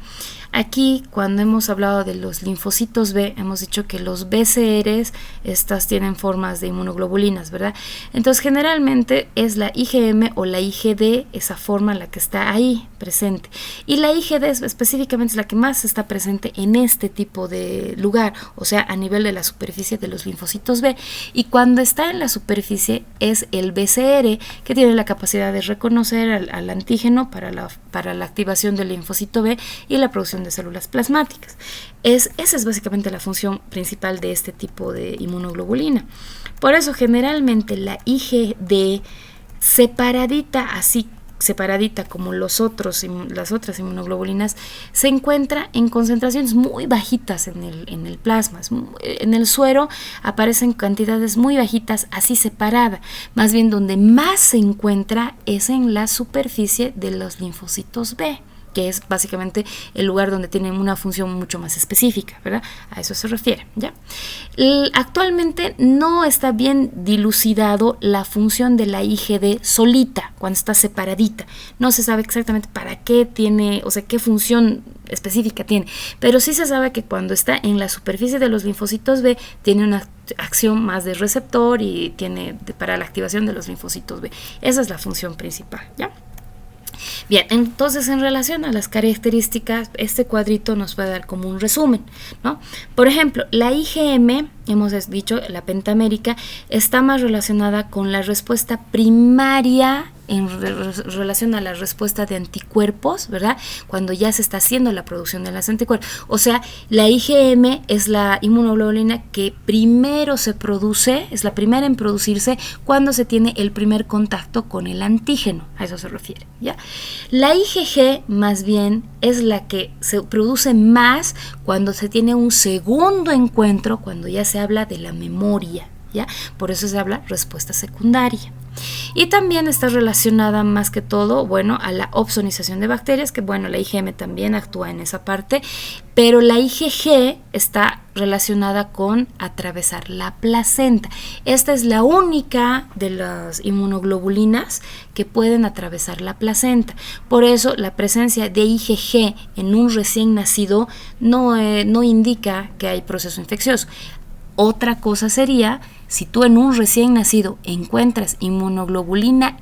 Speaker 1: aquí cuando hemos hablado de los linfocitos B, hemos dicho que los BCRs, estas tienen formas de inmunoglobulinas, ¿verdad? Entonces generalmente es la IgM o la IgD, esa forma la que está ahí presente. Y la IgD específicamente es la que más está presente en este tipo de lugar, o sea, a nivel de la superficie de los linfocitos B. Y cuando está en la superficie es el BCR, que tiene la capacidad de reconocer al antígeno para la activación del linfocito B y la producción de células plasmáticas. Esa es básicamente la función principal de este tipo de inmunoglobulina. Por eso generalmente la IgD separadita como las otras inmunoglobulinas, se encuentra en concentraciones muy bajitas en el plasma. En el suero aparecen cantidades muy bajitas, así separada. Más bien donde más se encuentra es en la superficie de los linfocitos B, que es básicamente el lugar donde tienen una función mucho más específica, ¿verdad? A eso se refiere, ¿ya? Actualmente no está bien dilucidado la función de la IgD solita, cuando está separadita. No se sabe exactamente para qué tiene, o sea, qué función específica tiene, pero sí se sabe que cuando está en la superficie de los linfocitos B, tiene una acción más de receptor y tiene para la activación de los linfocitos B. Esa es la función principal, ¿ya? Bien, entonces en relación a las características, este cuadrito nos va a dar como un resumen, ¿no? Por ejemplo, la IgM, hemos dicho, la pentamérica, está más relacionada con la respuesta primaria en relación a la respuesta de anticuerpos, ¿verdad? Cuando ya se está haciendo la producción de los anticuerpos. O sea, la IgM es la inmunoglobulina que primero se produce, es la primera en producirse cuando se tiene el primer contacto con el antígeno, a eso se refiere, ¿ya? La IgG más bien es la que se produce más cuando se tiene un segundo encuentro, cuando ya se habla de la memoria, ¿ya? Por eso se habla respuesta secundaria, Y también está relacionada más que todo, bueno, a la opsonización de bacterias, que bueno, la IgM también actúa en esa parte, pero la IgG está relacionada con atravesar la placenta. Esta es la única de las inmunoglobulinas que pueden atravesar la placenta. Por eso la presencia de IgG en un recién nacido no indica que hay proceso infeccioso. Otra cosa sería si tú en un recién nacido encuentras inmunoglobulina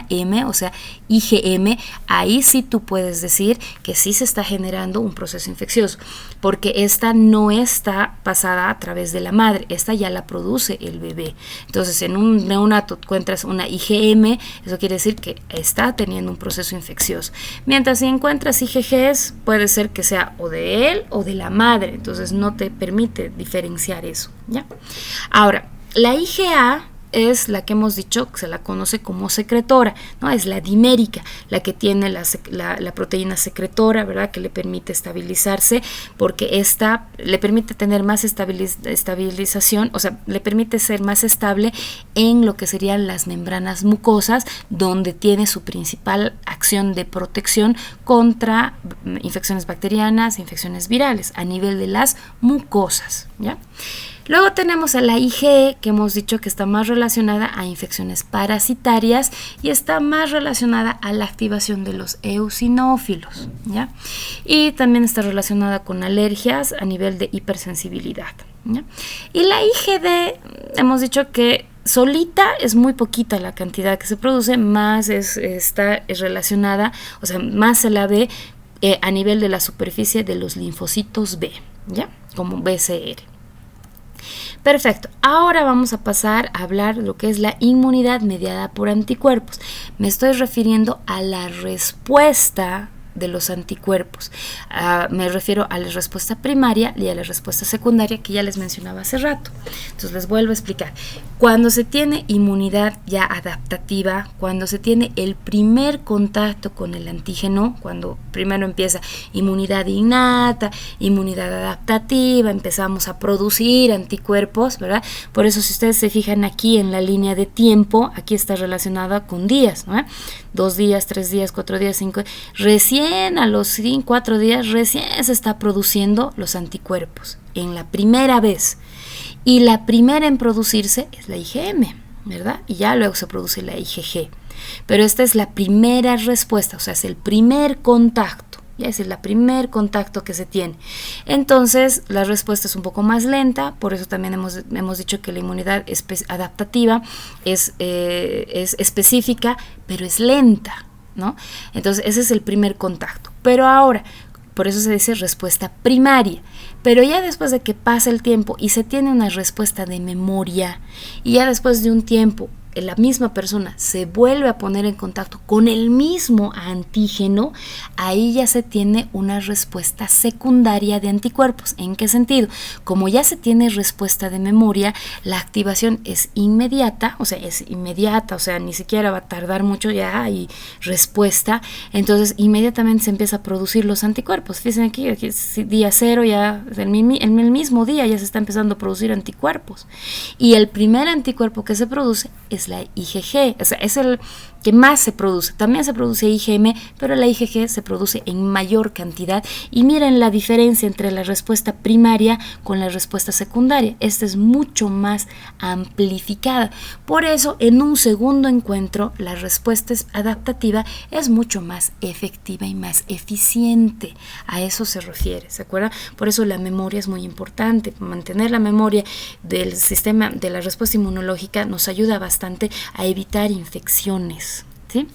Speaker 1: M, o sea, IgM, ahí sí tú puedes decir que sí se está generando un proceso infeccioso, porque esta no está pasada a través de la madre, esta ya la produce el bebé. Entonces, en un neonato encuentras una IgM, eso quiere decir que está teniendo un proceso infeccioso. Mientras si encuentras IgGs, puede ser que sea o de él o de la madre, entonces no te permite diferenciar eso, ¿ya? Ahora, la IgA es la que hemos dicho que se la conoce como secretora, ¿no? Es la dimérica, la que tiene la proteína secretora, ¿verdad? Que le permite estabilizarse, porque esta le permite tener más estabilización, o sea, le permite ser más estable en lo que serían las membranas mucosas, donde tiene su principal acción de protección contra infecciones bacterianas, infecciones virales, a nivel de las mucosas, ¿ya? Luego tenemos a la IgE, que hemos dicho que está más relacionada a infecciones parasitarias y está más relacionada a la activación de los eosinófilos, ¿ya? Y también está relacionada con alergias a nivel de hipersensibilidad, ¿ya? Y la IgD, hemos dicho que solita es muy poquita la cantidad que se produce, más es relacionada, o sea, más se la ve a nivel de la superficie de los linfocitos B, ¿ya? Como BCR. Perfecto, ahora vamos a pasar a hablar de lo que es la inmunidad mediada por anticuerpos. Me estoy refiriendo a la respuesta de los anticuerpos. Me refiero a la respuesta primaria y a la respuesta secundaria que ya les mencionaba hace rato. Entonces les vuelvo a explicar. Cuando se tiene inmunidad ya adaptativa, cuando se tiene el primer contacto con el antígeno, cuando primero empieza inmunidad innata, inmunidad adaptativa, empezamos a producir anticuerpos, ¿verdad? Por eso si ustedes se fijan aquí en la línea de tiempo, aquí está relacionada con días, ¿no? 2 días, 3 días, 4 días, 5, recién a los 4 días recién se está produciendo los anticuerpos en la primera vez, y la primera en producirse es la IgM, ¿verdad? Y ya luego se produce la IgG, pero esta es la primera respuesta, o sea, es el primer contacto. Ya es el primer contacto que se tiene. Entonces, la respuesta es un poco más lenta, por eso también hemos dicho que la inmunidad adaptativa es específica, pero es lenta, ¿no? Entonces, ese es el primer contacto. Pero ahora, por eso se dice respuesta primaria. Pero ya después de que pasa el tiempo y se tiene una respuesta de memoria, y ya después de un tiempo, la misma persona se vuelve a poner en contacto con el mismo antígeno, ahí ya se tiene una respuesta secundaria de anticuerpos. ¿En qué sentido? Como ya se tiene respuesta de memoria, la activación es inmediata, o sea, ni siquiera va a tardar mucho, ya hay respuesta, entonces inmediatamente se empieza a producir los anticuerpos. Fíjense aquí es día 0, ya en el mismo día ya se está empezando a producir anticuerpos, y el primer anticuerpo que se produce es la IgG, o sea, es el que más se produce. También se produce IgM, pero la IgG se produce en mayor cantidad, y miren la diferencia entre la respuesta primaria con la respuesta secundaria. Esta es mucho más amplificada, por eso en un segundo encuentro la respuesta adaptativa es mucho más efectiva y más eficiente. A eso se refiere, ¿se acuerdan? Por eso la memoria es muy importante. Mantener la memoria del sistema de la respuesta inmunológica nos ayuda bastante a evitar infecciones, ¿sí?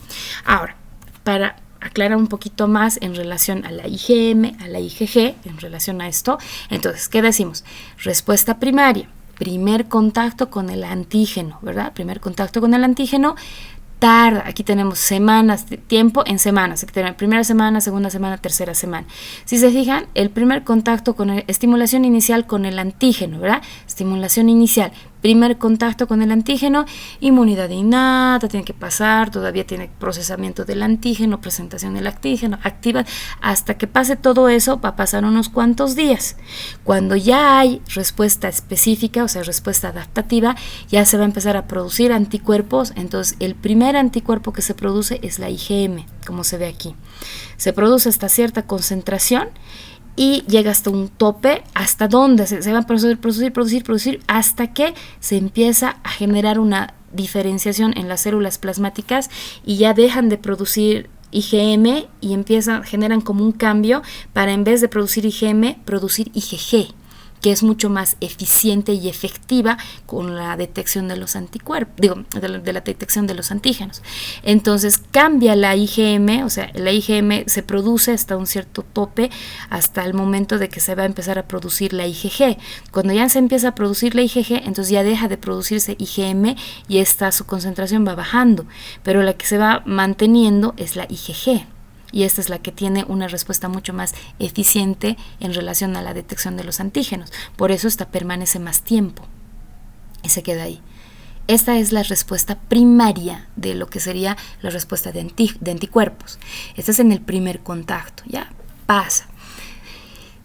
Speaker 1: Ahora, para aclarar un poquito más en relación a la IgM, a la IgG, en relación a esto, entonces, ¿qué decimos? Respuesta primaria, primer contacto con el antígeno, ¿verdad? Primer contacto con el antígeno tarda, aquí tenemos semanas, tiempo en semanas, aquí tenemos primera semana, segunda semana, tercera semana. Si se fijan, el primer contacto con estimulación inicial con el antígeno, ¿verdad? Estimulación inicial, primer contacto con el antígeno, inmunidad innata, tiene que pasar, todavía tiene procesamiento del antígeno, presentación del antígeno, activa, hasta que pase todo eso va a pasar unos cuantos días. Cuando ya hay respuesta específica, o sea, respuesta adaptativa, ya se va a empezar a producir anticuerpos. Entonces, el primer anticuerpo que se produce es la IgM, como se ve aquí. Se produce hasta cierta concentración y llega hasta un tope, hasta donde se va a producir, hasta que se empieza a generar una diferenciación en las células plasmáticas y ya dejan de producir IgM y generan como un cambio para, en vez de producir IgM, producir IgG, que es mucho más eficiente y efectiva con la detección de los anticuerpos, de la detección de los antígenos. Entonces cambia la IgM, o sea, la IgM se produce hasta un cierto tope, hasta el momento de que se va a empezar a producir la IgG. Cuando ya se empieza a producir la IgG, entonces ya deja de producirse IgM y su concentración va bajando, pero la que se va manteniendo es la IgG. Y esta es la que tiene una respuesta mucho más eficiente en relación a la detección de los antígenos. Por eso esta permanece más tiempo y se queda ahí. Esta es la respuesta primaria de lo que sería la respuesta de anticuerpos. Esta es en el primer contacto, ya pasa.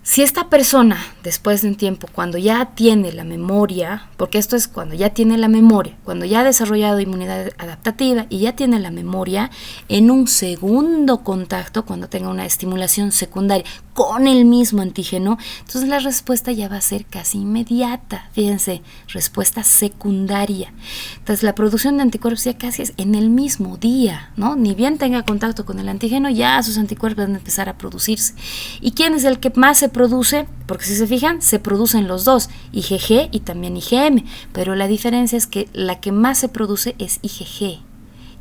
Speaker 1: Si esta persona, después de un tiempo, cuando ya tiene la memoria, porque esto es cuando ya tiene la memoria, cuando ya ha desarrollado inmunidad adaptativa y ya tiene la memoria, en un segundo contacto, cuando tenga una estimulación secundaria con el mismo antígeno, entonces la respuesta ya va a ser casi inmediata. Fíjense, respuesta secundaria. Entonces la producción de anticuerpos ya casi es en el mismo día, ¿no? Ni bien tenga contacto con el antígeno, ya sus anticuerpos van a empezar a producirse. ¿Y quién es el que más se produce? Porque si se fijan, se producen los dos, IgG y también IgM, pero la diferencia es que la que más se produce es IgG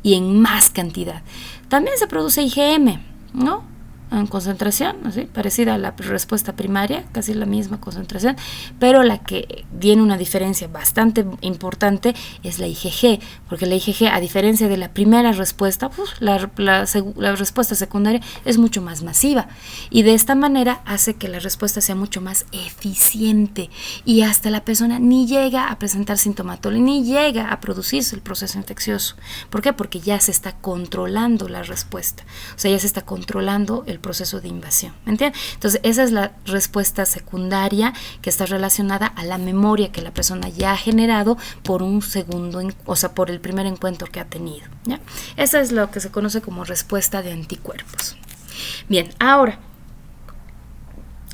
Speaker 1: y en más cantidad. También se produce IgM, ¿no? En concentración, ¿sí? Parecida a la respuesta primaria, casi la misma concentración, pero la que tiene una diferencia bastante importante es la IgG, porque la IgG, a diferencia de la primera respuesta, la respuesta secundaria es mucho más masiva, y de esta manera hace que la respuesta sea mucho más eficiente, y hasta la persona ni llega a presentar sintomatología, ni llega a producirse el proceso infeccioso. ¿Por qué? Porque ya se está controlando la respuesta, o sea, ya se está controlando el proceso de invasión, ¿me entienden? Entonces esa es la respuesta secundaria, que está relacionada a la memoria que la persona ya ha generado por un segundo, o sea, por el primer encuentro que ha tenido, ¿ya? Esa es lo que se conoce como respuesta de anticuerpos. Bien, ahora,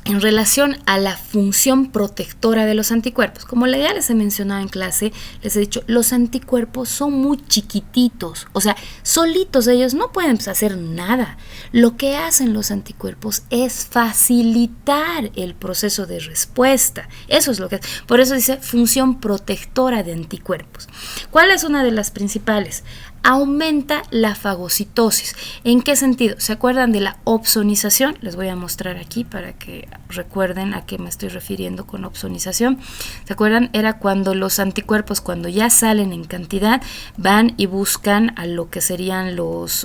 Speaker 1: en relación a la función protectora de los anticuerpos, como ya les he mencionado en clase, les he dicho, los anticuerpos son muy chiquititos, o sea, solitos ellos no pueden hacer nada. Lo que hacen los anticuerpos es facilitar el proceso de respuesta. Eso es lo que es. Por eso dice función protectora de anticuerpos. ¿Cuál es una de las principales? Aumenta la fagocitosis. ¿En qué sentido? ¿Se acuerdan de la opsonización? Les voy a mostrar aquí para que recuerden a qué me estoy refiriendo con opsonización. ¿Se acuerdan? Era cuando los anticuerpos, cuando ya salen en cantidad, van y buscan a lo que serían los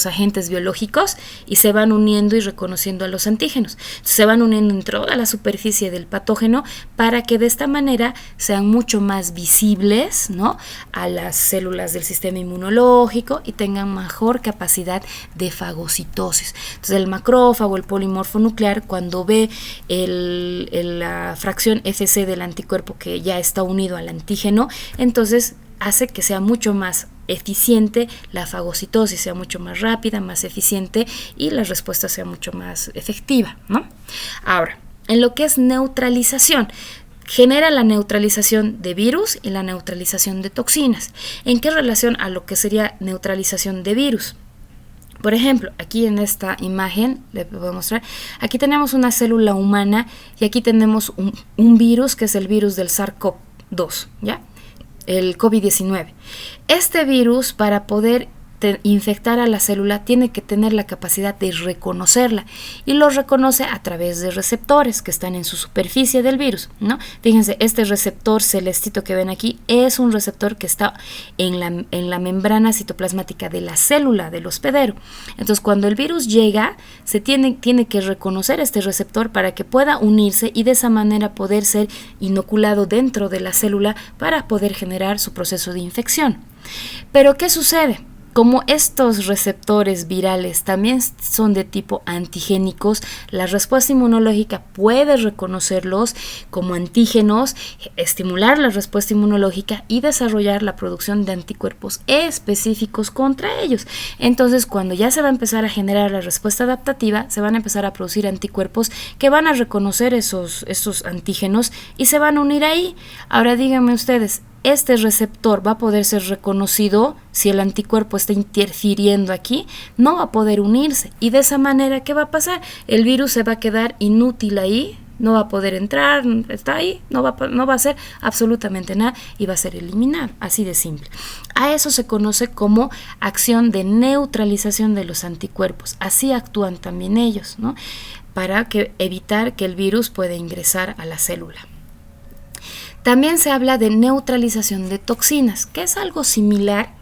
Speaker 1: agentes biológicos y se van uniendo y reconociendo a los antígenos. Entonces, se van uniendo en toda la superficie del patógeno para que de esta manera sean mucho más visibles, ¿no?, a las células del sistema inmunológico y tengan mejor capacidad de fagocitosis. Entonces el macrófago, el polimorfo nuclear, cuando ve la fracción Fc del anticuerpo que ya está unido al antígeno, entonces hace que sea mucho más eficiente la fagocitosis, sea mucho más rápida, más eficiente y la respuesta sea mucho más efectiva, ¿no? Ahora, en lo que es neutralización, genera la neutralización de virus y la neutralización de toxinas. ¿En qué relación a lo que sería neutralización de virus? Por ejemplo, aquí en esta imagen, les voy a mostrar, aquí tenemos una célula humana y aquí tenemos un virus que es el virus del SARS-CoV-2, ¿ya? El COVID-19. Este virus, para poder infectar a la célula, tiene que tener la capacidad de reconocerla, y lo reconoce a través de receptores que están en su superficie del virus, ¿no? Fíjense, este receptor celestito que ven aquí es un receptor que está en la membrana citoplasmática de la célula del hospedero. Entonces, cuando el virus llega, se tiene que reconocer este receptor para que pueda unirse y de esa manera poder ser inoculado dentro de la célula para poder generar su proceso de infección. Pero ¿qué sucede? Como estos receptores virales también son de tipo antigénicos, la respuesta inmunológica puede reconocerlos como antígenos, estimular la respuesta inmunológica y desarrollar la producción de anticuerpos específicos contra ellos. Entonces, cuando ya se va a empezar a generar la respuesta adaptativa, se van a empezar a producir anticuerpos que van a reconocer esos antígenos y se van a unir ahí. Ahora díganme ustedes, este receptor va a poder ser reconocido si el anticuerpo está interfiriendo aquí, no va a poder unirse, y de esa manera, ¿qué va a pasar? El virus se va a quedar inútil ahí, no va a poder entrar, está ahí, no va a hacer absolutamente nada y va a ser eliminado, así de simple. A eso se conoce como acción de neutralización de los anticuerpos. Así actúan también ellos, ¿no? Para evitar que el virus pueda ingresar a la célula. También se habla de neutralización de toxinas, que es algo similar,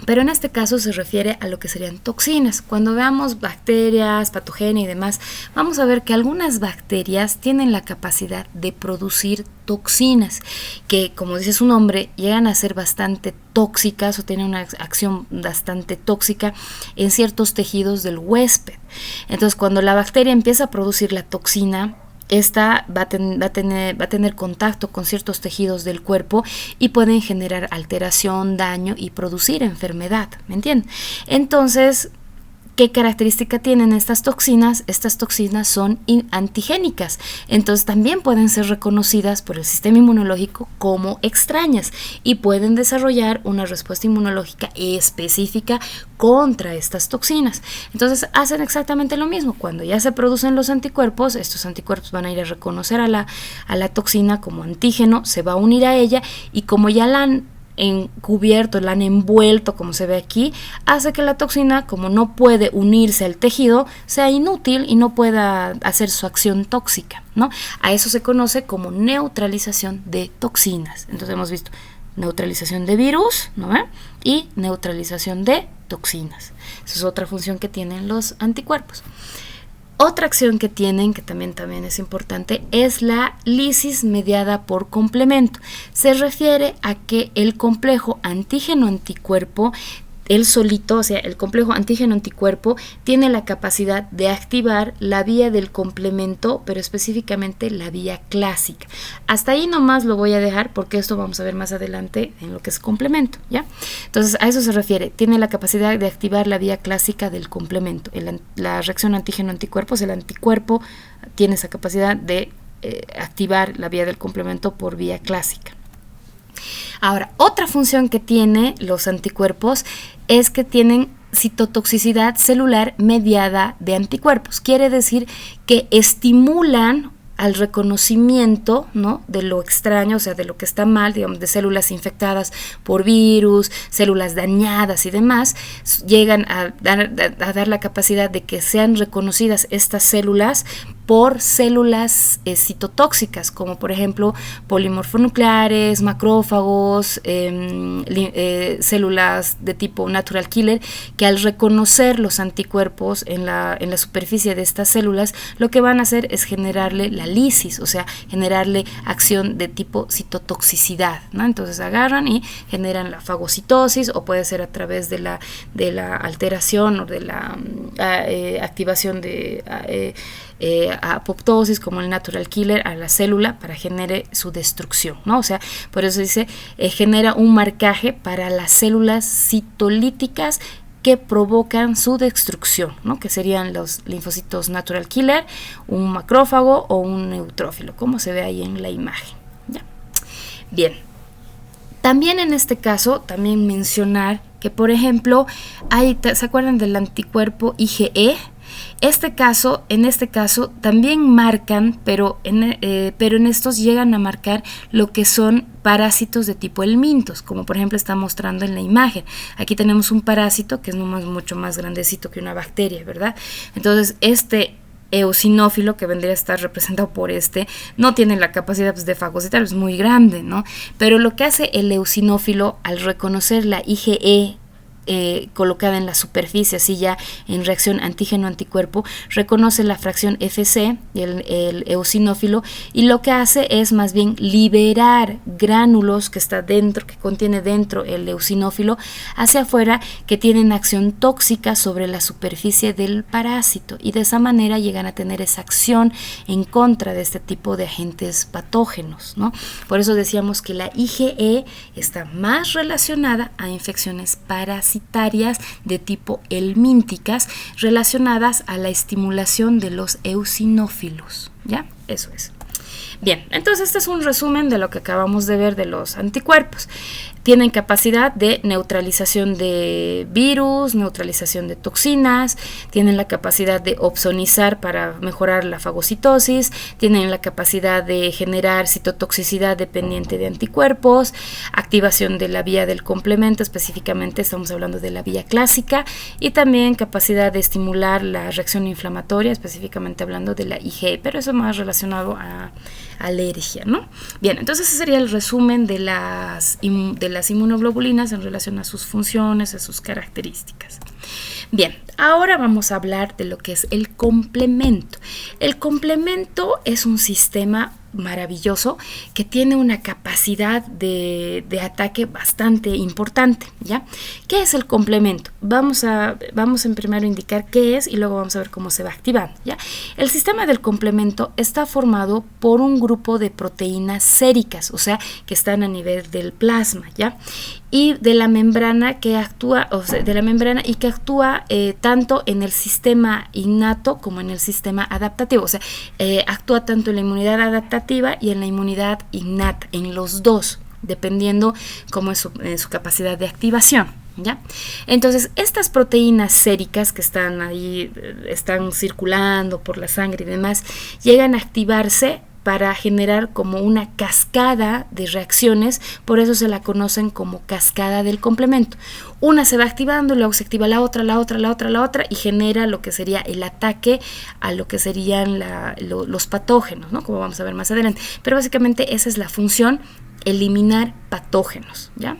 Speaker 1: pero en este caso se refiere a lo que serían toxinas. Cuando veamos bacterias, patogenia y demás, vamos a ver que algunas bacterias tienen la capacidad de producir toxinas, que, como dice su nombre, llegan a ser bastante tóxicas o tienen una acción bastante tóxica en ciertos tejidos del huésped. Entonces, cuando la bacteria empieza a producir la toxina, esta va a tener contacto con ciertos tejidos del cuerpo y pueden generar alteración, daño y producir enfermedad, ¿me entienden? Entonces, ¿qué característica tienen estas toxinas? Estas toxinas son antigénicas, entonces también pueden ser reconocidas por el sistema inmunológico como extrañas y pueden desarrollar una respuesta inmunológica específica contra estas toxinas. Entonces hacen exactamente lo mismo. Cuando ya se producen los anticuerpos, estos anticuerpos van a ir a reconocer a la toxina como antígeno, se va a unir a ella, y como ya la han encubierto, la han envuelto, como se ve aquí, hace que la toxina, como no puede unirse al tejido, sea inútil y no pueda hacer su acción tóxica, ¿no? A eso se conoce como neutralización de toxinas. Entonces hemos visto neutralización de virus, ¿no? Y neutralización de toxinas. Esa es otra función que tienen los anticuerpos. Otra acción que tienen, que también es importante, es la lisis mediada por complemento. Se refiere a que el complejo antígeno-anticuerpo, él solito, o sea, el complejo antígeno-anticuerpo tiene la capacidad de activar la vía del complemento, pero específicamente la vía clásica. Hasta ahí nomás lo voy a dejar, porque esto vamos a ver más adelante en lo que es complemento, ¿ya? Entonces, a eso se refiere. Tiene la capacidad de activar la vía clásica del complemento. La reacción antígeno-anticuerpos, el anticuerpo tiene esa capacidad de activar la vía del complemento por vía clásica. Ahora, otra función que tienen los anticuerpos es que tienen citotoxicidad celular mediada de anticuerpos. Quiere decir que estimulan al reconocimiento, ¿no?, de lo extraño, o sea, de lo que está mal, digamos, de células infectadas por virus, células dañadas y demás, llegan a dar la capacidad de que sean reconocidas estas células por células citotóxicas, como por ejemplo polimorfonucleares, macrófagos, células de tipo natural killer, que al reconocer los anticuerpos en la superficie de estas células, lo que van a hacer es generarle la lisis, o sea, generarle acción de tipo citotoxicidad, ¿no? Entonces agarran y generan la fagocitosis, o puede ser a través de la alteración o de la activación de apoptosis, como el natural killer, a la célula para genere su destrucción, ¿no? O sea, por eso dice, genera un marcaje para las células citolíticas que provocan su destrucción, ¿no?, que serían los linfocitos natural killer, un macrófago o un neutrófilo, como se ve ahí en la imagen, ¿ya? Bien, también en este caso, también mencionar que, por ejemplo, ¿se acuerdan del anticuerpo IgE? En este caso también marcan, pero en estos llegan a marcar lo que son parásitos de tipo helmintos, como por ejemplo está mostrando en la imagen. Aquí tenemos un parásito que es mucho más grandecito que una bacteria, ¿verdad? Entonces este eosinófilo, que vendría a estar representado por no tiene la capacidad pues, de fagocitar, es muy grande, ¿no? Pero lo que hace el eosinófilo al reconocer la IgE colocada en la superficie, así ya en reacción antígeno-anticuerpo, reconoce la fracción Fc, el eosinófilo, y lo que hace es más bien liberar gránulos que está dentro, que contiene dentro el eosinófilo, hacia afuera, que tienen acción tóxica sobre la superficie del parásito, y de esa manera llegan a tener esa acción en contra de este tipo de agentes patógenos, ¿no? Por eso decíamos que la IgE está más relacionada a infecciones parasitarias de tipo helmínticas relacionadas a la estimulación de los eosinófilos, ¿ya? Eso es. Bien, entonces este es un resumen de lo que acabamos de ver de los anticuerpos. Tienen capacidad de neutralización de virus, neutralización de toxinas, tienen la capacidad de opsonizar para mejorar la fagocitosis, tienen la capacidad de generar citotoxicidad dependiente de anticuerpos, activación de la vía del complemento, específicamente estamos hablando de la vía clásica, y también capacidad de estimular la reacción inflamatoria, específicamente hablando de la IgE, pero eso más relacionado a alergia, ¿no? Bien, entonces ese sería el resumen de las inmunoglobulinas en relación a sus funciones, a sus características. Bien, ahora vamos a hablar de lo que es el complemento. El complemento es un sistema maravilloso que tiene una capacidad de ataque bastante importante, ¿ya? ¿Qué es el complemento? Vamos en primero a indicar qué es y luego vamos a ver cómo se va activando, ¿ya? El sistema del complemento está formado por un grupo de proteínas séricas, o sea, que están a nivel del plasma, ¿ya? Y de la membrana que actúa, tanto en el sistema innato como en el sistema adaptativo, o sea, actúa tanto en la inmunidad adaptativa y en la inmunidad innata, en los dos, dependiendo cómo es su capacidad de activación, ¿ya? Entonces, estas proteínas séricas que están ahí, están circulando por la sangre y demás, llegan a activarse para generar como una cascada de reacciones, por eso se la conocen como cascada del complemento. Una se va activando, luego se activa la otra, y genera lo que sería el ataque a lo que serían los patógenos, ¿no? Como vamos a ver más adelante. Pero básicamente esa es la función, eliminar patógenos, ¿ya?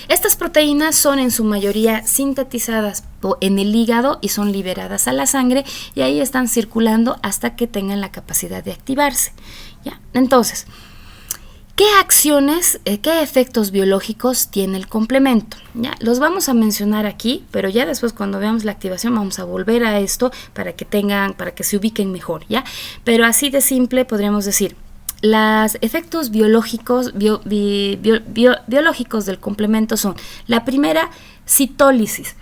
Speaker 1: Estas proteínas son en su mayoría sintetizadas en el hígado y son liberadas a la sangre, y ahí están circulando hasta que tengan la capacidad de activarse, ¿ya? Entonces, ¿qué acciones, qué efectos biológicos tiene el complemento? ¿Ya? Los vamos a mencionar aquí, pero ya después cuando veamos la activación vamos a volver a esto para que se ubiquen mejor, ¿ya? Pero así de simple podríamos decir: los efectos biológicos del complemento son: la primera, citólisis.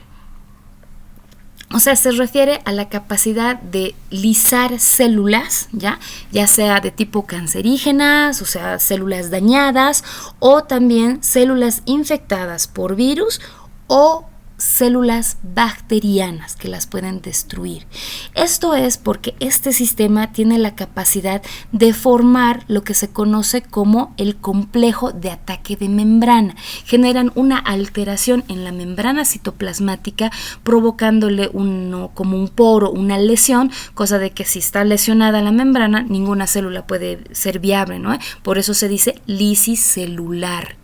Speaker 1: O sea, se refiere a la capacidad de lisar células, ya sea de tipo cancerígenas, o sea, células dañadas, o también células infectadas por virus o células bacterianas que las pueden destruir. Esto es porque este sistema tiene la capacidad de formar lo que se conoce como el complejo de ataque de membrana. Generan una alteración en la membrana citoplasmática, provocándole como un poro, una lesión, cosa de que si está lesionada la membrana, ninguna célula puede ser viable, ¿no? Por eso se dice lisis celular.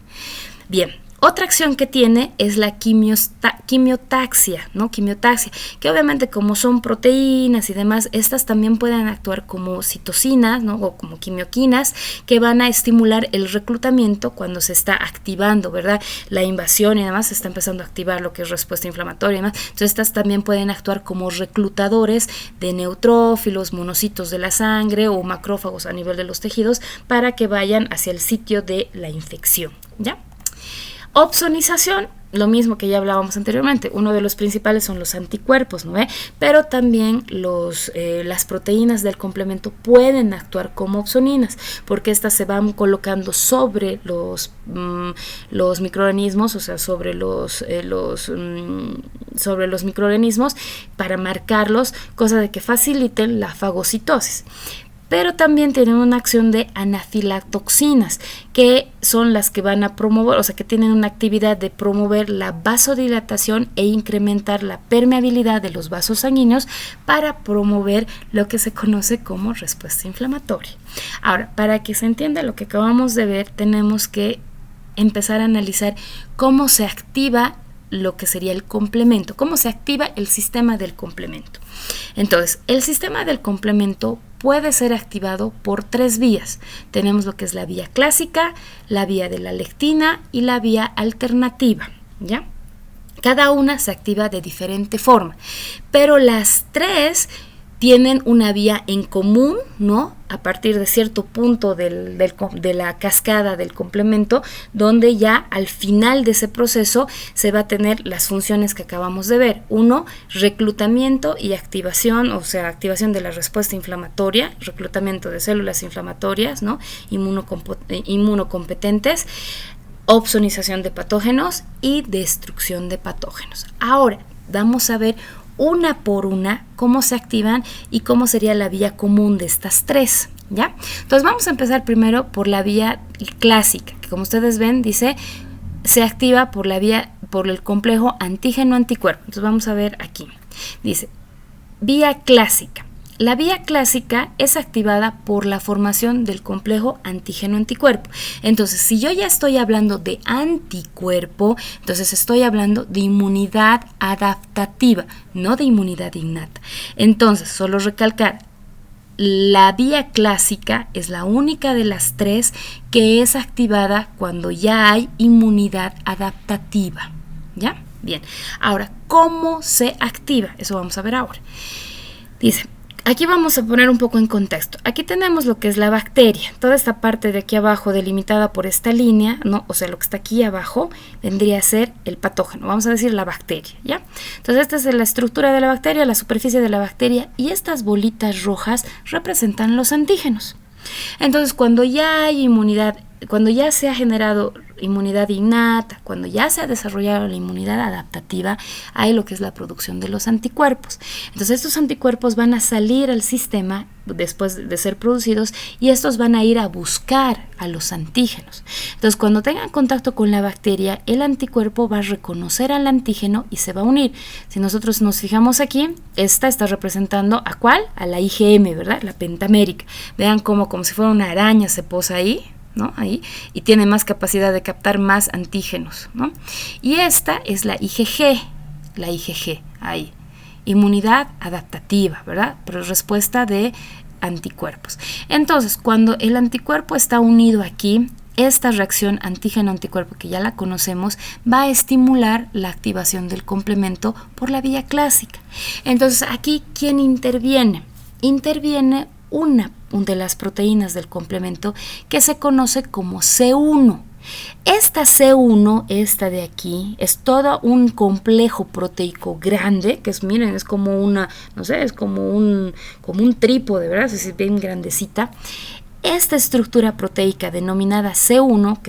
Speaker 1: Bien. Otra acción que tiene es la quimiotaxia, ¿no? Quimiotaxia, que obviamente como son proteínas y demás, estas también pueden actuar como citocinas, ¿no? O como quimioquinas, que van a estimular el reclutamiento cuando se está activando, ¿verdad? La invasión y demás, se está empezando a activar lo que es respuesta inflamatoria y demás. Entonces estas también pueden actuar como reclutadores de neutrófilos, monocitos de la sangre o macrófagos a nivel de los tejidos para que vayan hacia el sitio de la infección, ¿ya? Opsonización, lo mismo que ya hablábamos anteriormente. Uno de los principales son los anticuerpos, ¿no ve? Pero también las proteínas del complemento pueden actuar como opsoninas, porque estas se van colocando sobre los microorganismos, o sea, sobre los microorganismos para marcarlos, cosa de que faciliten la fagocitosis. pero también tienen una acción de anafilatoxinas, que son las que van a promover, o sea, que tienen una actividad de promover la vasodilatación e incrementar la permeabilidad de los vasos sanguíneos para promover lo que se conoce como respuesta inflamatoria. Ahora, para que se entienda lo que acabamos de ver, tenemos que empezar a analizar cómo se activa lo que sería el complemento, cómo se activa el sistema del complemento. Entonces, el sistema del complemento puede ser activado por 3 vías. Tenemos lo que es la vía clásica, la vía de la lectina y la vía alternativa, ¿ya? Cada una se activa de diferente forma, pero las 3 tienen una vía en común, ¿no? A partir de cierto punto de la cascada del complemento, donde ya al final de ese proceso se va a tener las funciones que acabamos de ver. 1, reclutamiento y activación, o sea, activación de la respuesta inflamatoria, reclutamiento de células inflamatorias, ¿no? Inmunocompetentes, opsonización de patógenos y destrucción de patógenos. Ahora, vamos a ver una por una cómo se activan y cómo sería la vía común de estas 3, ¿ya? Entonces vamos a empezar primero por la vía clásica, que como ustedes ven dice se activa por el complejo antígeno-anticuerpo. Entonces vamos a ver aquí, dice vía clásica. La vía clásica es activada por la formación del complejo antígeno-anticuerpo. Entonces, si yo ya estoy hablando de anticuerpo, entonces estoy hablando de inmunidad adaptativa, no de inmunidad innata. Entonces, solo recalcar, la vía clásica es la única de las 3 que es activada cuando ya hay inmunidad adaptativa, ¿ya? Bien, ahora, ¿cómo se activa? Eso vamos a ver ahora. Dice, aquí vamos a poner un poco en contexto. Aquí tenemos lo que es la bacteria. Toda esta parte de aquí abajo delimitada por esta línea, ¿no? O sea, lo que está aquí abajo vendría a ser el patógeno. Vamos a decir la bacteria, ¿ya? Entonces, esta es la estructura de la bacteria, la superficie de la bacteria, y estas bolitas rojas representan los antígenos. Entonces, cuando ya hay inmunidad, cuando ya se ha generado inmunidad innata, cuando ya se ha desarrollado la inmunidad adaptativa, hay lo que es la producción de los anticuerpos. Entonces estos anticuerpos van a salir al sistema después de ser producidos y estos van a ir a buscar a los antígenos. Entonces cuando tengan contacto con la bacteria, el anticuerpo va a reconocer al antígeno y se va a unir. Si nosotros nos fijamos aquí, esta está representando ¿a cuál? A la IgM, ¿verdad? La pentamérica. Vean cómo como si fuera una araña se posa ahí, ¿no? Ahí, y tiene más capacidad de captar más antígenos, ¿no? Y esta es la IgG, ahí, inmunidad adaptativa, ¿verdad? Pero respuesta de anticuerpos. Entonces, cuando el anticuerpo está unido aquí, esta reacción antígeno-anticuerpo, que ya la conocemos, va a estimular la activación del complemento por la vía clásica. Entonces, aquí, ¿quién interviene? Interviene una de las proteínas del complemento que se conoce como C1. Esta C1, esta de aquí, es todo un complejo proteico grande, que es, miren, es como una, no sé, es como un trípode, ¿verdad? Es bien grandecita. Esta estructura proteica denominada C1,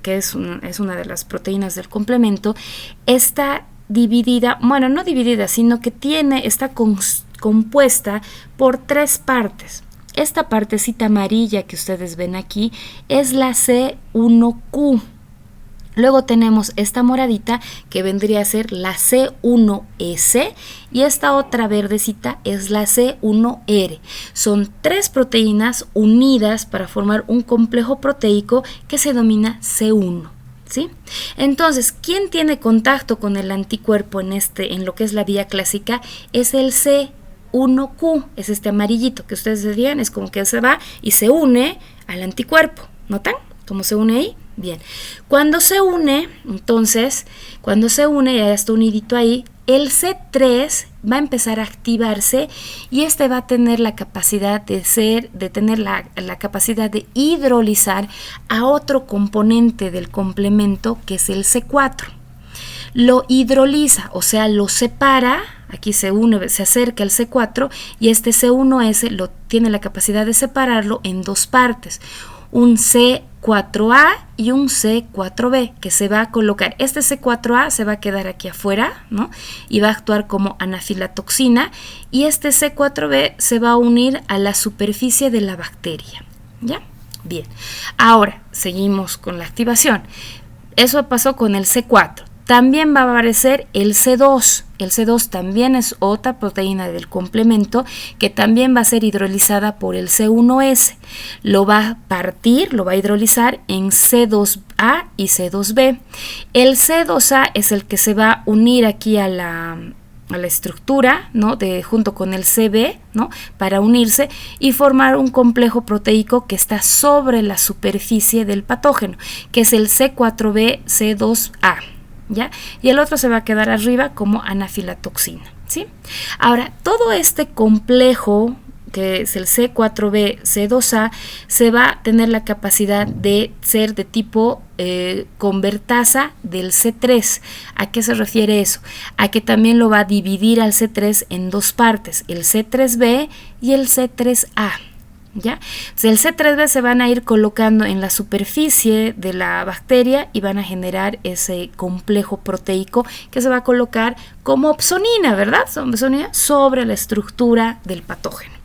Speaker 1: que es una de las proteínas del complemento, está dividida, bueno, no dividida, sino que está compuesta por 3 partes. Esta partecita amarilla que ustedes ven aquí es la C1Q. Luego tenemos esta moradita que vendría a ser la C1S y esta otra verdecita es la C1R. Son 3 proteínas unidas para formar un complejo proteico que se denomina C1. ¿Sí? Entonces, ¿quién tiene contacto con el anticuerpo en lo que es la vía clásica? Es el C1Q, es este amarillito que ustedes veían, es como que se va y se une al anticuerpo. ¿Notan cómo se une ahí? Bien. Cuando se une, ya está unidito ahí, el C3 va a empezar a activarse y este va a tener la capacidad de tener la capacidad de hidrolizar a otro componente del complemento que es el C4. Lo hidroliza, o sea, lo separa, aquí se une, se acerca al C4 y este C1S tiene la capacidad de separarlo en 2 partes. Un C4 C4A y un C4B que se va a colocar. Este C4A se va a quedar aquí afuera, ¿no? Y va a actuar como anafilatoxina, y este C4B se va a unir a la superficie de la bacteria, ¿ya? Bien, ahora seguimos con la activación. Eso pasó con el C4. También va a aparecer el C2. El C2 también es otra proteína del complemento que también va a ser hidrolizada por el C1S. Lo va a partir, lo va a hidrolizar en C2A y C2B. El C2A es el que se va a unir aquí a la estructura, ¿no? Junto con el CB, ¿no? Para unirse y formar un complejo proteico que está sobre la superficie del patógeno, que es el C4B C2A. ¿Ya? Y el otro se va a quedar arriba como anafilatoxina, ¿sí? Ahora, todo este complejo, que es el C4B C2A, se va a tener la capacidad de ser de tipo convertasa del C3. ¿A qué se refiere eso? A que también lo va a dividir al C3 en dos partes, el C3B y el C3A. ¿Ya? Entonces, el C3B se van a ir colocando en la superficie de la bacteria y van a generar ese complejo proteico que se va a colocar como opsonina, ¿verdad? Opsonina sobre la estructura del patógeno.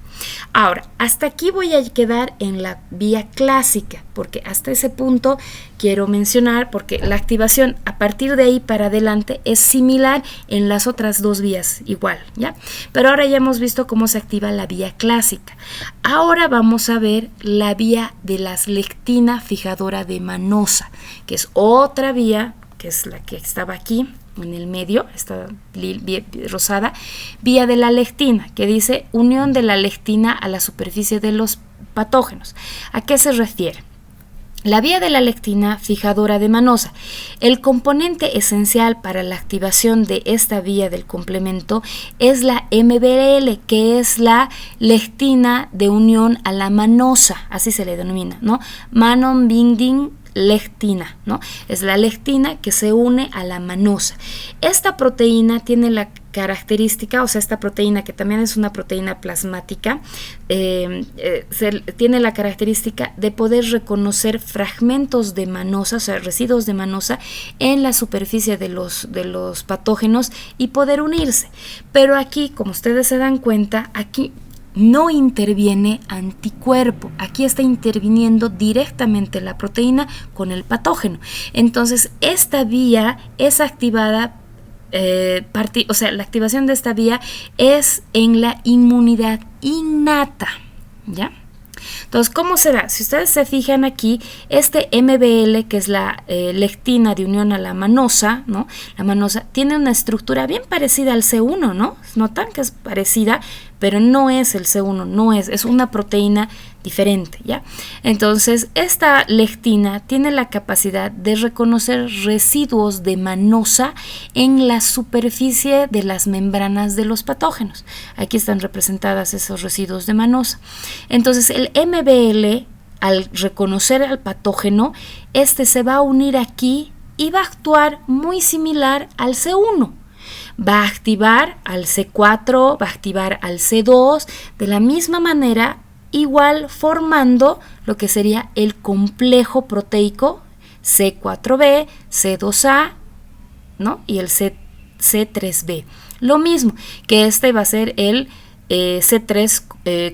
Speaker 1: Ahora, hasta aquí voy a quedar en la vía clásica, porque hasta ese punto quiero mencionar, porque la activación a partir de ahí para adelante es similar en las otras dos vías, igual, ¿ya? Pero ahora ya hemos visto cómo se activa la vía clásica. Ahora vamos a ver la vía de la lectina fijadora de manosa, que es otra vía, que es la que estaba aquí en el medio, esta vía rosada, vía de la lectina, que dice unión de la lectina a la superficie de los patógenos. ¿A qué se refiere? La vía de la lectina fijadora de manosa. El componente esencial para la activación de esta vía del complemento es la MBL, que es la lectina de unión a la manosa, así se le denomina, ¿no? Manon binding lectina, ¿no? Es la lectina que se une a la manosa. Esta proteína tiene la característica, o sea, esta proteína que también es una proteína plasmática, tiene la característica de poder reconocer fragmentos de manosa, o sea, residuos de manosa en la superficie de los patógenos y poder unirse. Pero aquí, como ustedes se dan cuenta, aquí no interviene anticuerpo, aquí está interviniendo directamente la proteína con el patógeno. Entonces, esta vía es activada, o sea, la activación de esta vía es en la inmunidad innata, ¿ya? Entonces, ¿cómo será? Si ustedes se fijan aquí, este MBL, que es la lectina de unión a la manosa, ¿no? La manosa tiene una estructura bien parecida al C1, ¿no? Notan que es parecida, pero no es el C1, no es una proteína diferente, ¿ya? Entonces, esta lectina tiene la capacidad de reconocer residuos de manosa en la superficie de las membranas de los patógenos. Aquí están representadas esos residuos de manosa. Entonces, el MBL, al reconocer al patógeno, este se va a unir aquí y va a actuar muy similar al C1. Va a activar al C4, va a activar al C2, de la misma manera, igual formando lo que sería el complejo proteico C4B, C2A, ¿no? Y el C3B. Lo mismo, que este va a ser el C3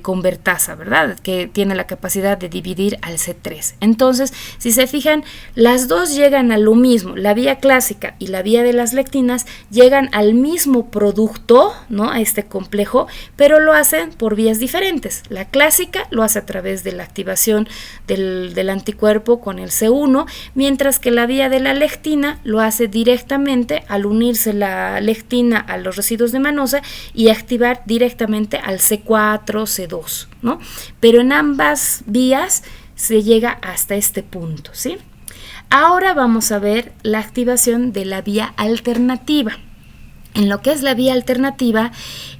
Speaker 1: convertasa, ¿verdad? Que tiene la capacidad de dividir al C3. Entonces, si se fijan, las dos llegan a lo mismo. La vía clásica y la vía de las lectinas llegan al mismo producto, ¿no? A este complejo, pero lo hacen por vías diferentes. La clásica lo hace a través de la activación del anticuerpo con el C1, mientras que la vía de la lectina lo hace directamente al unirse la lectina a los residuos de manosa y activar directamente al C4, C2, ¿no? Pero en ambas vías se llega hasta este punto, ¿sí? Ahora vamos a ver la activación de la vía alternativa. En lo que es la vía alternativa,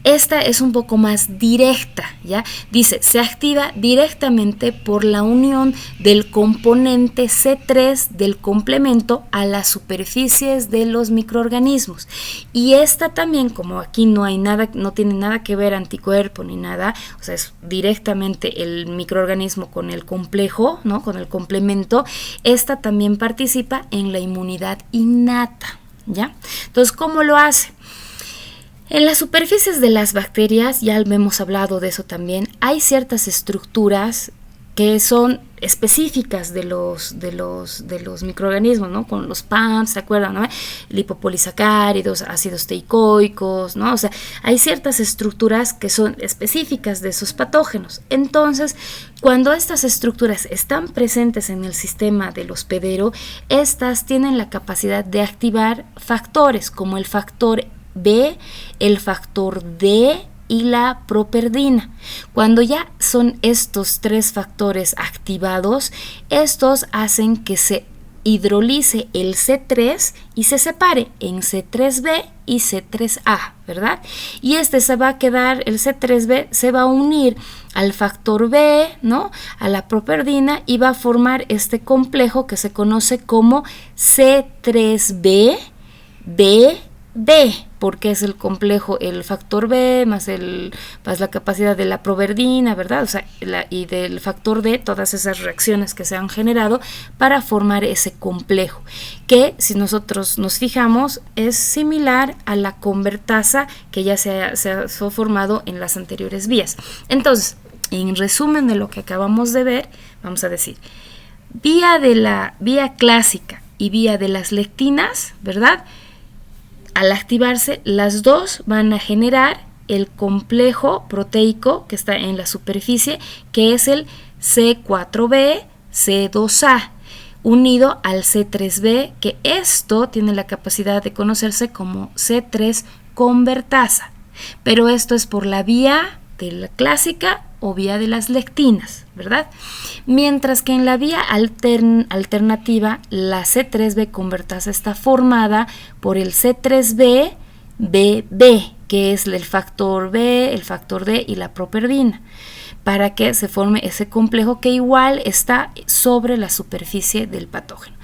Speaker 1: esta es un poco más directa, ¿ya? Dice, se activa directamente por la unión del componente C3 del complemento a las superficies de los microorganismos. Y esta también, como aquí no hay nada, no tiene nada que ver anticuerpo ni nada, o sea, es directamente el microorganismo con el complejo, ¿no? Con el complemento, esta también participa en la inmunidad innata, ¿ya? Entonces, ¿cómo lo hace? En las superficies de las bacterias, ya hemos hablado de eso también, hay ciertas estructuras que son específicas de los microorganismos, ¿no? Con los PAMs, ¿se acuerdan, no? Lipopolisacáridos, ácidos teicoicos, ¿no? O sea, hay ciertas estructuras que son específicas de esos patógenos. Entonces, cuando estas estructuras están presentes en el sistema del hospedero, estas tienen la capacidad de activar factores como el factor B, el factor D y la properdina. Cuando ya son estos tres factores activados, estos hacen que se hidrolice el C3 y se separe en C3b y C3a, ¿verdad? Y se va a quedar, el C3b se va a unir al factor B, ¿no? A la properdina, y va a formar este complejo que se conoce como C3b, B, porque es el complejo, el factor B más la capacidad de la properdina, ¿verdad? O sea, y del factor D, todas esas reacciones que se han generado para formar ese complejo, que si nosotros nos fijamos es similar a la convertasa que ya se ha formado en las anteriores vías. Entonces, en resumen de lo que acabamos de ver, vamos a decir, vía clásica y vía de las lectinas, ¿verdad? Al activarse, las dos van a generar el complejo proteico que está en la superficie, que es el C4b, C2a, unido al C3b, que esto tiene la capacidad de conocerse como C3 convertasa. Pero esto es por la vía de la clásica o vía de las lectinas, ¿verdad? Mientras que en la vía alternativa, la C3b convertasa está formada por el C3b, BB, que es el factor B, el factor D y la properdina, para que se forme ese complejo que igual está sobre la superficie del patógeno.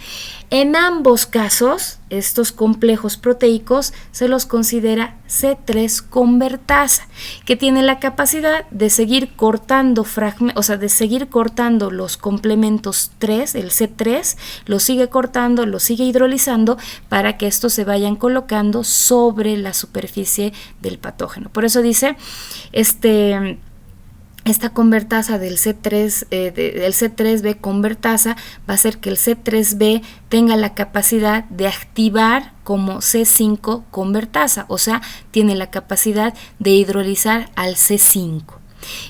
Speaker 1: En ambos casos, estos complejos proteicos se los considera C3 convertasa, que tiene la capacidad de seguir cortando de seguir cortando los complementos 3, el C3, lo sigue cortando, lo sigue hidrolizando para que estos se vayan colocando sobre la superficie del patógeno. Por eso dice, esta convertasa del C3b convertasa va a hacer que el C3b tenga la capacidad de activar como C5 convertasa, o sea, tiene la capacidad de hidrolizar al C5.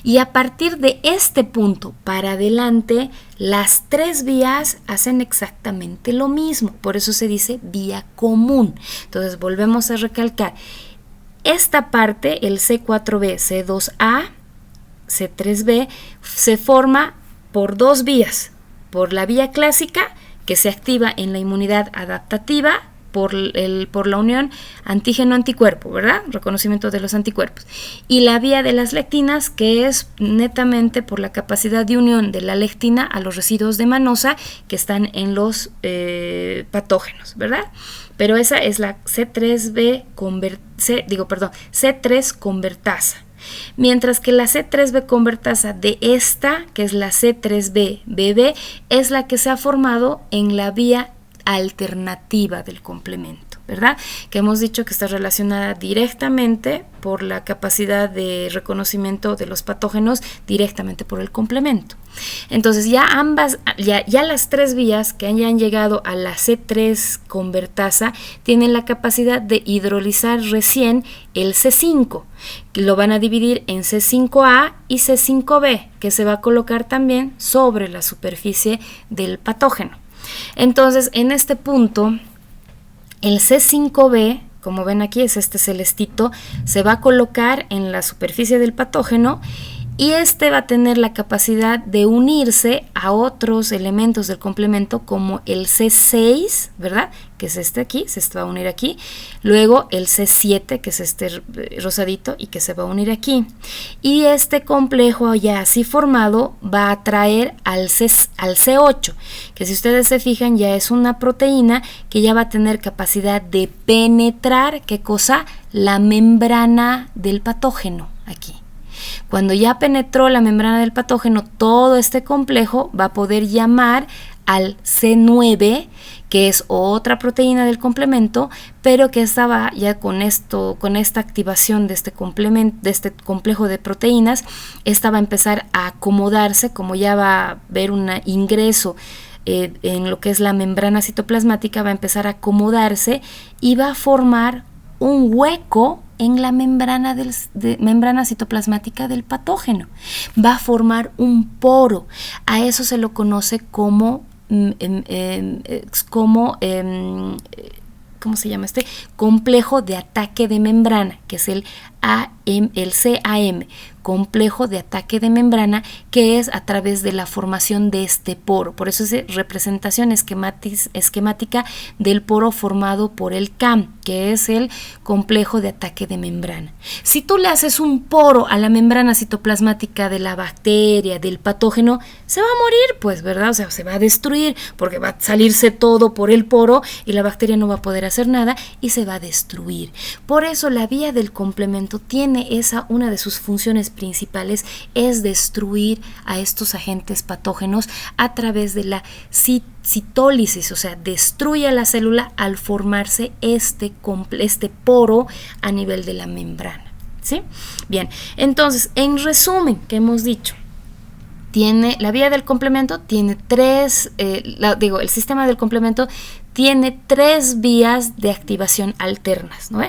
Speaker 1: Y a partir de este punto para adelante, las tres vías hacen exactamente lo mismo, por eso se dice vía común. Entonces volvemos a recalcar, esta parte, el C4b, C2a, C3b, se forma por dos vías, por la vía clásica, que se activa en la inmunidad adaptativa por la unión antígeno-anticuerpo, ¿verdad? Reconocimiento de los anticuerpos. Y la vía de las lectinas, que es netamente por la capacidad de unión de la lectina a los residuos de manosa que están en los patógenos, ¿verdad? Pero esa es la C3 convertasa. Mientras que la C3b convertasa de esta, que es la C3b-BB, es la que se ha formado en la vía alternativa del complemento, ¿verdad? Que hemos dicho que está relacionada directamente por la capacidad de reconocimiento de los patógenos, directamente por el complemento. Entonces ya las tres vías que hayan llegado a la C3 convertasa tienen la capacidad de hidrolizar recién el C5, que lo van a dividir en C5a y C5b, que se va a colocar también sobre la superficie del patógeno. Entonces, en este punto, el C5b, como ven aquí, es este celestito, se va a colocar en la superficie del patógeno y este va a tener la capacidad de unirse a otros elementos del complemento como el C6, ¿verdad? Que es este aquí, se va a unir aquí. Luego el C7, que es este rosadito y que se va a unir aquí. Y este complejo ya así formado va a atraer al C8, que si ustedes se fijan ya es una proteína que ya va a tener capacidad de penetrar, ¿qué cosa? La membrana del patógeno aquí. Cuando ya penetró la membrana del patógeno, todo este complejo va a poder llamar al C9, que es otra proteína del complemento, pero que estaba ya con esta activación de este complejo de proteínas, esta va a empezar a acomodarse, como ya va a haber un ingreso en lo que es la membrana citoplasmática, va a empezar a acomodarse y va a formar un hueco en la membrana citoplasmática del patógeno. Va a formar un poro. A eso se lo conoce como ¿cómo se llama este? Complejo de ataque de membrana, que es el CAM, complejo de ataque de membrana, que es a través de la formación de este poro. Por eso es representación esquemática del poro formado por el CAM, que es el complejo de ataque de membrana. Si tú le haces un poro a la membrana citoplasmática de la bacteria, del patógeno, se va a morir, pues, ¿verdad? O sea, se va a destruir porque va a salirse todo por el poro y la bacteria no va a poder hacer nada y se va a destruir. Por eso la vía del complemento tiene una de sus funciones principales es destruir a estos agentes patógenos a través de la citólisis, o sea, destruye a la célula al formarse este poro a nivel de la membrana, ¿sí? Bien, entonces, en resumen, ¿qué hemos dicho? La vía del complemento tiene el sistema del complemento tiene 3 vías de activación alternas, ¿no?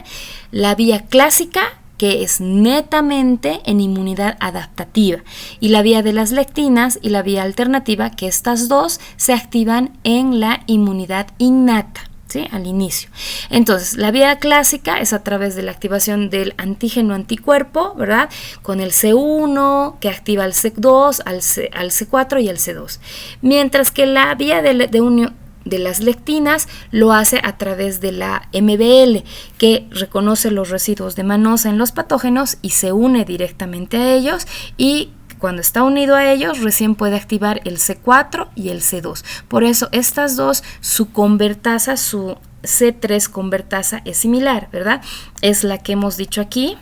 Speaker 1: La vía clásica, que es netamente en inmunidad adaptativa, y la vía de las lectinas y la vía alternativa, que estas dos se activan en la inmunidad innata, ¿sí? Al inicio. Entonces, la vía clásica es a través de la activación del antígeno anticuerpo, ¿verdad? Con el C1 que activa al C2, al C4 y al C2. Mientras que la vía de unión de las lectinas lo hace a través de la MBL, que reconoce los residuos de manosa en los patógenos y se une directamente a ellos, y cuando está unido a ellos recién puede activar el C4 y el C2. Por eso estas dos, su convertasa, su C3 convertasa es similar, ¿verdad? Es la que hemos dicho aquí,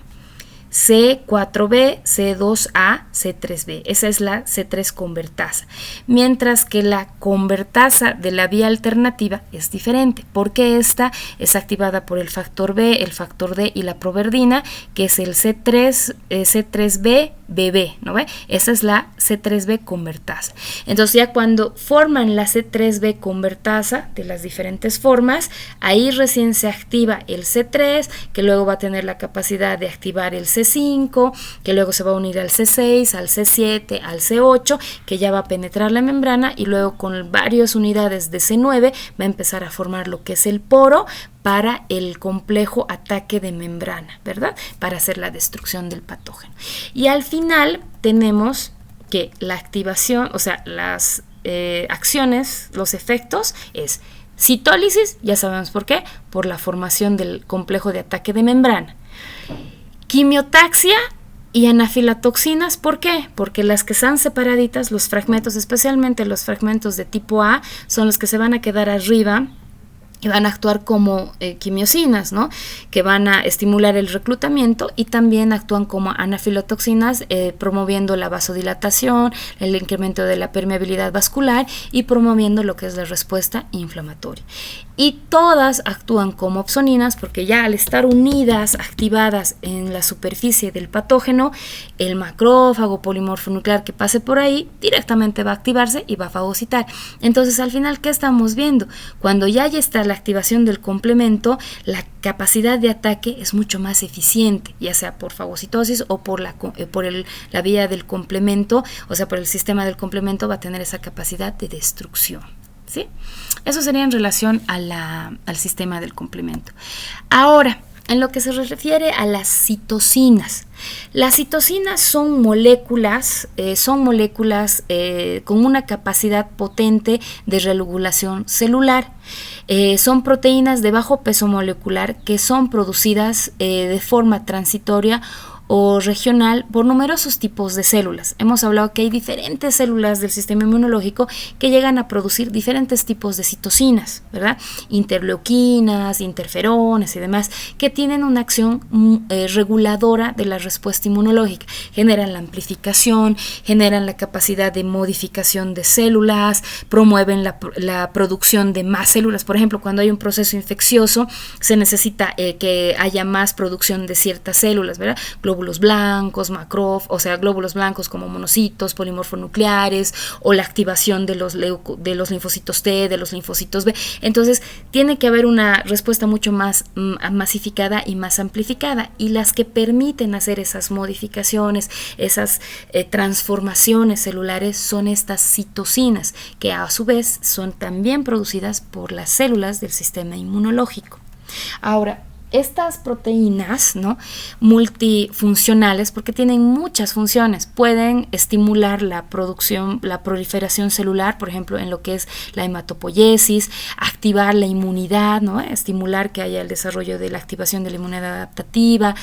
Speaker 1: C4b, C2a, C3b. Esa es la C3 convertasa. Mientras que la convertasa de la vía alternativa es diferente, porque esta es activada por el factor B, el factor D y la proverdina, que es el C3b, BB, ¿no ve? Esa es la C3b convertasa. Entonces ya cuando forman la C3b convertasa de las diferentes formas, ahí recién se activa el C3, que luego va a tener la capacidad de activar el C5, que luego se va a unir al C6, al C7, al C8, que ya va a penetrar la membrana, y luego con varias unidades de C9 va a empezar a formar lo que es el poro para el complejo ataque de membrana, ¿verdad? Para hacer la destrucción del patógeno. Y al final tenemos que la activación, o sea, las acciones, los efectos es citólisis, ya sabemos por qué, por la formación del complejo de ataque de membrana. Quimiotaxia y anafilatoxinas, ¿por qué? Porque las que están separaditas, los fragmentos, especialmente los fragmentos de tipo A, son los que se van a quedar arriba y van a actuar como quimiosinas, ¿no? Que van a estimular el reclutamiento, y también actúan como anafilotoxinas, promoviendo la vasodilatación, el incremento de la permeabilidad vascular y promoviendo lo que es la respuesta inflamatoria. Y todas actúan como opsoninas, porque ya al estar unidas, activadas en la superficie del patógeno, el macrófago polimorfonuclear que pase por ahí directamente va a activarse y va a fagocitar. Entonces, al final, ¿qué estamos viendo? Cuando ya está la activación del complemento, la capacidad de ataque es mucho más eficiente, ya sea por fagocitosis o por la vía del complemento, o sea, por el sistema del complemento va a tener esa capacidad de destrucción, ¿sí? Eso sería en relación al sistema del complemento. Ahora, en lo que se refiere a las citocinas. Las citocinas son moléculas con una capacidad potente de regulación celular. Son proteínas de bajo peso molecular que son producidas de forma transitoria o regional por numerosos tipos de células. Hemos hablado que hay diferentes células del sistema inmunológico que llegan a producir diferentes tipos de citocinas, ¿verdad? Interleuquinas, interferones y demás, que tienen una acción reguladora de la respuesta inmunológica. Generan la amplificación, generan la capacidad de modificación de células, promueven la producción de más células. Por ejemplo, cuando hay un proceso infeccioso, se necesita que haya más producción de ciertas células, ¿verdad? Glóbulos blancos, glóbulos blancos como monocitos, polimorfonucleares, o la activación de los linfocitos T, de los linfocitos B. Entonces, tiene que haber una respuesta mucho más masificada y más amplificada, y las que permiten hacer esas modificaciones, esas transformaciones celulares son estas citocinas, que a su vez son también producidas por las células del sistema inmunológico. Ahora, estas proteínas, ¿no?, multifuncionales, porque tienen muchas funciones, pueden estimular la proliferación celular, por ejemplo, en lo que es la hematopoiesis, activar la inmunidad, ¿no?, estimular que haya el desarrollo de la activación de la inmunidad adaptativa,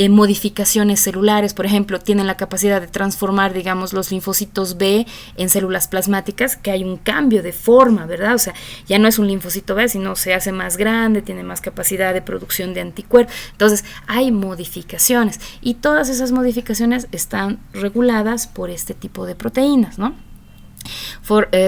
Speaker 1: modificaciones celulares, por ejemplo, tienen la capacidad de transformar, digamos, los linfocitos B en células plasmáticas, que hay un cambio de forma, ¿verdad? O sea, ya no es un linfocito B, sino se hace más grande, tiene más capacidad de producción de anticuerpos. Entonces hay modificaciones, y todas esas modificaciones están reguladas por este tipo de proteínas, ¿no?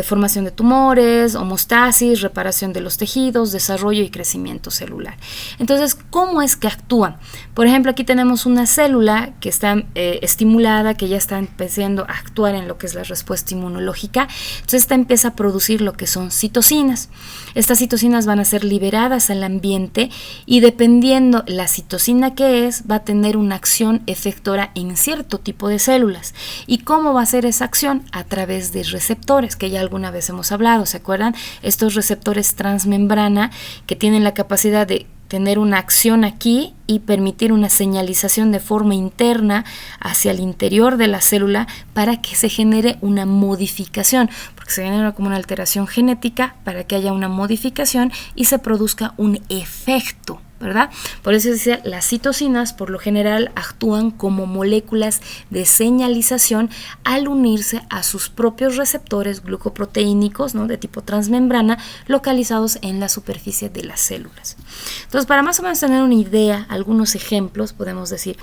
Speaker 1: Formación de tumores, homeostasis, reparación de los tejidos, desarrollo y crecimiento celular. Entonces, ¿cómo es que actúan? Por ejemplo, aquí tenemos una célula que está estimulada, que ya está empezando a actuar en lo que es la respuesta inmunológica. Entonces, esta empieza a producir lo que son citocinas. Estas citocinas van a ser liberadas al ambiente, y dependiendo la citocina que es, va a tener una acción efectora en cierto tipo de células. ¿Y cómo va a ser esa acción? A través de receptores, que ya alguna vez hemos hablado, ¿se acuerdan? Estos receptores transmembrana, que tienen la capacidad de tener una acción aquí y permitir una señalización de forma interna hacia el interior de la célula, para que se genere una modificación, porque se genera como una alteración genética para que haya una modificación y se produzca un efecto, ¿verdad? Por eso decía, las citocinas por lo general actúan como moléculas de señalización al unirse a sus propios receptores glucoproteínicos, ¿no?, de tipo transmembrana, localizados en la superficie de las células. Entonces, para más o menos tener una idea, algunos ejemplos podemos decir,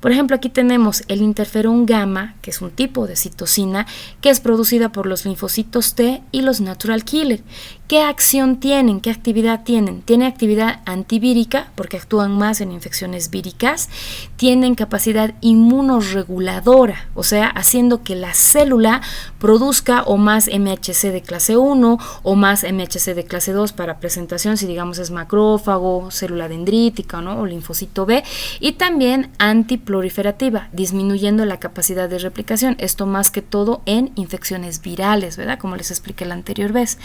Speaker 1: por ejemplo, aquí tenemos el interferón gamma, que es un tipo de citocina que es producida por los linfocitos T y los natural killer. ¿Qué acción tienen? ¿Qué actividad tienen? Tienen actividad antivírica, porque actúan más en infecciones víricas. Tienen capacidad inmunorreguladora, o sea, haciendo que la célula produzca o más MHC de clase 1 o más MHC de clase 2 para presentación, si digamos es macrófago, célula dendrítica, ¿no?, o linfocito B. Y también antiproliferativa, disminuyendo la capacidad de replicación. Esto más que todo en infecciones virales, ¿verdad?, como les expliqué la anterior vez.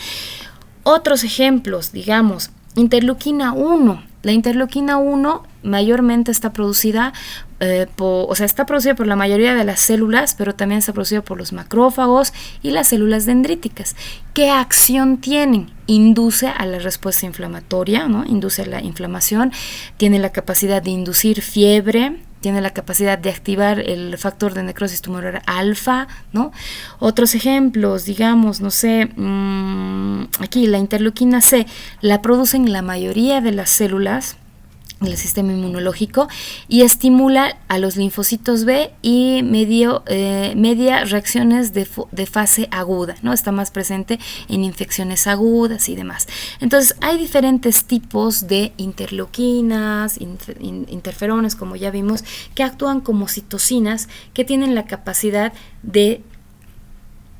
Speaker 1: Otros ejemplos, digamos, interleuquina 1. La interleuquina 1 mayormente está producida está producida por la mayoría de las células, pero también está producida por los macrófagos y las células dendríticas. ¿Qué acción tienen? Induce a la respuesta inflamatoria, ¿no?, induce a la inflamación, tiene la capacidad de inducir fiebre, tiene la capacidad de activar el factor de necrosis tumoral alfa, ¿no? Otros ejemplos, digamos, no sé, aquí la interleuquina C la producen la mayoría de las células del sistema inmunológico, y estimula a los linfocitos B y media reacciones de fase aguda, ¿no? Está más presente en infecciones agudas y demás. Entonces, hay diferentes tipos de interleuquinas, interferones, como ya vimos, que actúan como citocinas, que tienen la capacidad de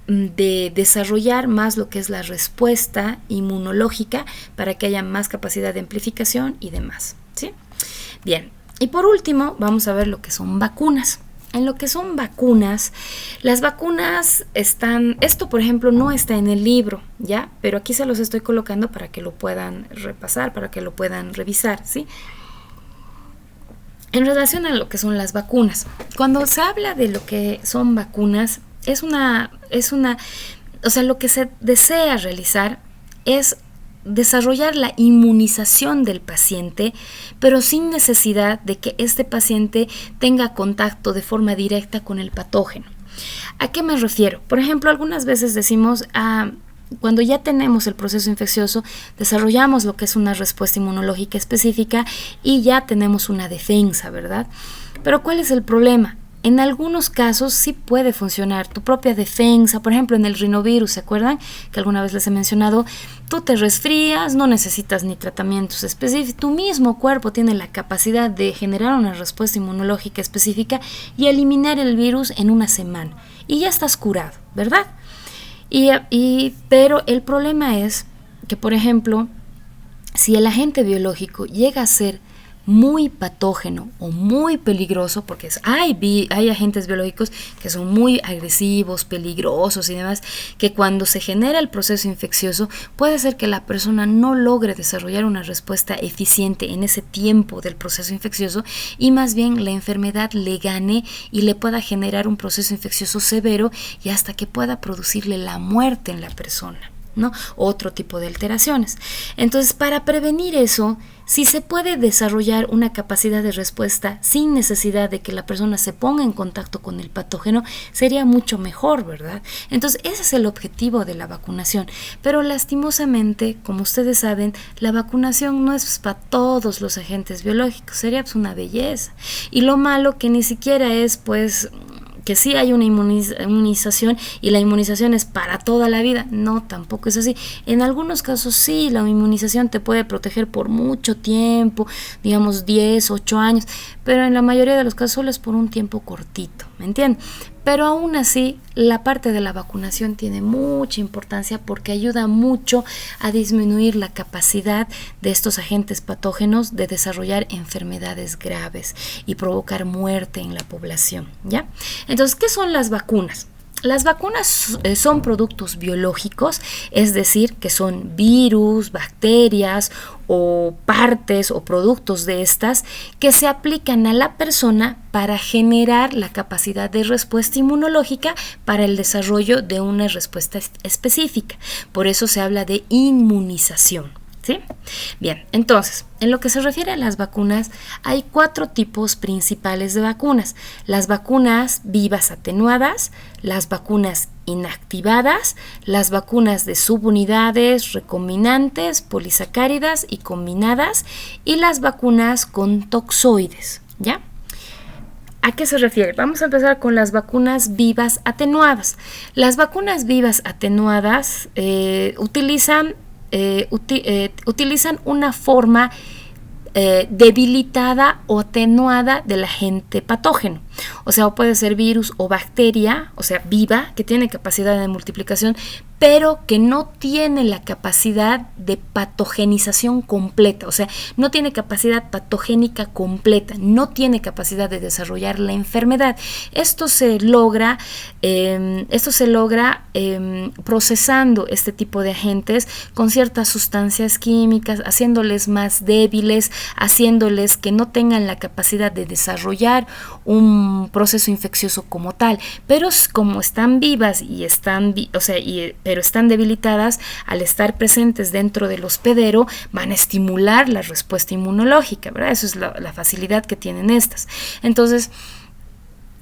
Speaker 1: desarrollar más lo que es la respuesta inmunológica, para que haya más capacidad de amplificación y demás, ¿sí? Bien, y por último vamos a ver lo que son vacunas. En lo que son vacunas, las vacunas esto por ejemplo no está en el libro, ¿ya? Pero aquí se los estoy colocando para que lo puedan repasar, para que lo puedan revisar, ¿sí? En relación a lo que son las vacunas, cuando se habla de lo que son vacunas, o sea, lo que se desea realizar es desarrollar la inmunización del paciente, pero sin necesidad de que este paciente tenga contacto de forma directa con el patógeno. ¿A qué me refiero? Por ejemplo, algunas veces decimos, cuando ya tenemos el proceso infeccioso, desarrollamos lo que es una respuesta inmunológica específica y ya tenemos una defensa, ¿verdad? Pero ¿cuál es el problema? En algunos casos sí puede funcionar tu propia defensa. Por ejemplo, en el rinovirus, ¿se acuerdan? Que alguna vez les he mencionado, tú te resfrías, no necesitas ni tratamientos específicos, tu mismo cuerpo tiene la capacidad de generar una respuesta inmunológica específica y eliminar el virus en una semana. Y ya estás curado, ¿verdad? Pero el problema es que, por ejemplo, si el agente biológico llega a ser muy patógeno o muy peligroso, porque hay agentes biológicos que son muy agresivos, peligrosos y demás, que cuando se genera el proceso infeccioso puede ser que la persona no logre desarrollar una respuesta eficiente en ese tiempo del proceso infeccioso y más bien la enfermedad le gane y le pueda generar un proceso infeccioso severo y hasta que pueda producirle la muerte en la persona, ¿no? Otro tipo de alteraciones. Entonces, para prevenir eso, si se puede desarrollar una capacidad de respuesta sin necesidad de que la persona se ponga en contacto con el patógeno, sería mucho mejor, ¿verdad? Entonces, ese es el objetivo de la vacunación. Pero lastimosamente, como ustedes saben, la vacunación no es para todos los agentes biológicos, sería pues una belleza. Y lo malo que ni siquiera es, pues, que sí hay una inmunización y la inmunización es para toda la vida. No, tampoco es así. En algunos casos sí, la inmunización te puede proteger por mucho tiempo, digamos 10, 8 años, pero en la mayoría de los casos solo es por un tiempo cortito, ¿me entienden? Pero aún así, la parte de la vacunación tiene mucha importancia porque ayuda mucho a disminuir la capacidad de estos agentes patógenos de desarrollar enfermedades graves y provocar muerte en la población, ¿ya? Entonces, ¿qué son las vacunas? Las vacunas son productos biológicos, es decir, que son virus, bacterias o partes o productos de estas que se aplican a la persona para generar la capacidad de respuesta inmunológica para el desarrollo de una respuesta específica. Por eso se habla de inmunización. ¿Sí? Bien, entonces, en lo que se refiere a las vacunas, hay 4 tipos principales de vacunas: las vacunas vivas atenuadas, las vacunas inactivadas, las vacunas de subunidades, recombinantes, polisacáridas y combinadas, y las vacunas con toxoides, ¿ya? ¿A qué se refiere? Vamos a empezar con las vacunas vivas atenuadas. Las vacunas vivas atenuadas utilizan una forma debilitada o atenuada del agente patógeno. O sea, puede ser virus o bacteria, o sea, viva, que tiene capacidad de multiplicación, pero que no tiene la capacidad de patogenización completa, o sea, no tiene capacidad patogénica completa, no tiene capacidad de desarrollar la enfermedad. Esto se logra procesando este tipo de agentes con ciertas sustancias químicas, haciéndoles más débiles, haciéndoles que no tengan la capacidad de desarrollar un proceso infeccioso como tal, pero como están vivas y pero están debilitadas, al estar presentes dentro del hospedero van a estimular la respuesta inmunológica, ¿verdad? Eso es la facilidad que tienen estas. Entonces,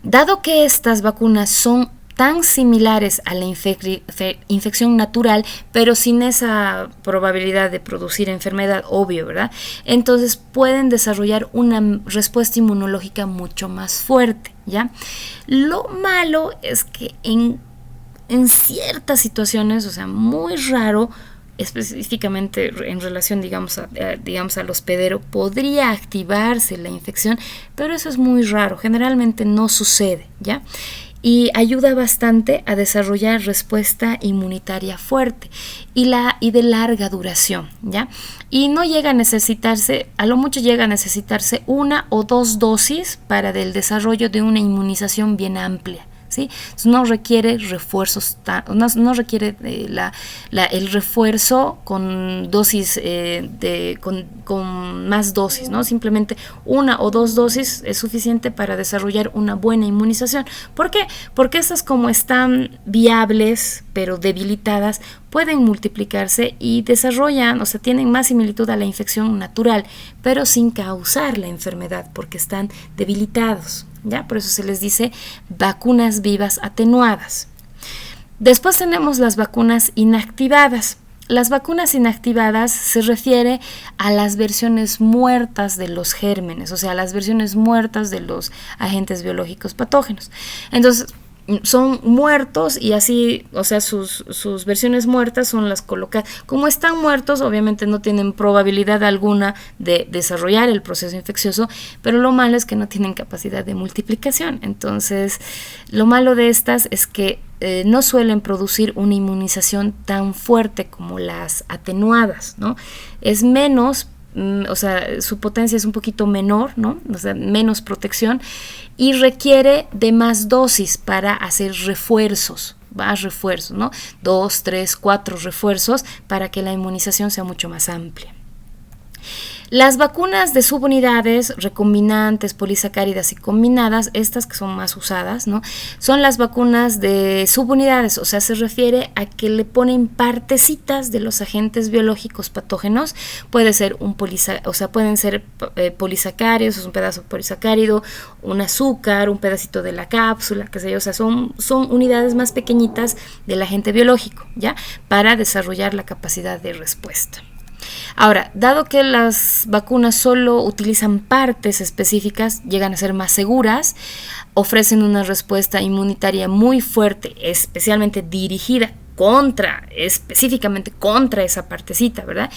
Speaker 1: dado que estas vacunas son tan similares a la infección natural, pero sin esa probabilidad de producir enfermedad, obvio, ¿verdad? Entonces pueden desarrollar una respuesta inmunológica mucho más fuerte, ¿ya? Lo malo es que en ciertas situaciones, o sea, muy raro, específicamente en relación, digamos, al hospedero, podría activarse la infección, pero eso es muy raro, generalmente no sucede, ¿ya? Y ayuda bastante a desarrollar respuesta inmunitaria fuerte y de larga duración, ¿ya? Y no llega a necesitarse, a lo mucho llega a necesitarse 1 o 2 dosis para el desarrollo de una inmunización bien amplia, ¿sí? Entonces no requiere refuerzos, no requiere el refuerzo con dosis, con más dosis, ¿no? Simplemente 1 o 2 dosis es suficiente para desarrollar una buena inmunización. ¿Por qué? Porque estas, como están viables pero debilitadas, pueden multiplicarse y desarrollan, o sea, tienen más similitud a la infección natural, pero sin causar la enfermedad, porque están debilitados, ¿ya? Por eso se les dice vacunas vivas atenuadas. Después tenemos las vacunas inactivadas. Las vacunas inactivadas se refiere a las versiones muertas de los gérmenes, o sea, las versiones muertas de los agentes biológicos patógenos. Entonces, son muertos y así, o sea, sus versiones muertas son las colocadas. Como están muertos, obviamente no tienen probabilidad alguna de desarrollar el proceso infeccioso, pero lo malo es que no tienen capacidad de multiplicación. Entonces, lo malo de estas es que no suelen producir una inmunización tan fuerte como las atenuadas, ¿no? Es menos, o sea, su potencia es un poquito menor, ¿no? O sea, menos protección, y requiere de más dosis para hacer refuerzos, más refuerzos, ¿no? 2, 3, 4 refuerzos para que la inmunización sea mucho más amplia. Las vacunas de subunidades, recombinantes, polisacáridas y combinadas, estas que son más usadas, ¿no? Son las vacunas de subunidades, o sea, se refiere a que le ponen partecitas de los agentes biológicos patógenos. Puede ser pueden ser polisacáridos, un pedazo de polisacárido, un azúcar, un pedacito de la cápsula, qué sé yo, o sea, son unidades más pequeñitas del agente biológico, ¿ya? Para desarrollar la capacidad de respuesta. Ahora, dado que las vacunas solo utilizan partes específicas, llegan a ser más seguras, ofrecen una respuesta inmunitaria muy fuerte, especialmente dirigida específicamente contra esa partecita, ¿verdad?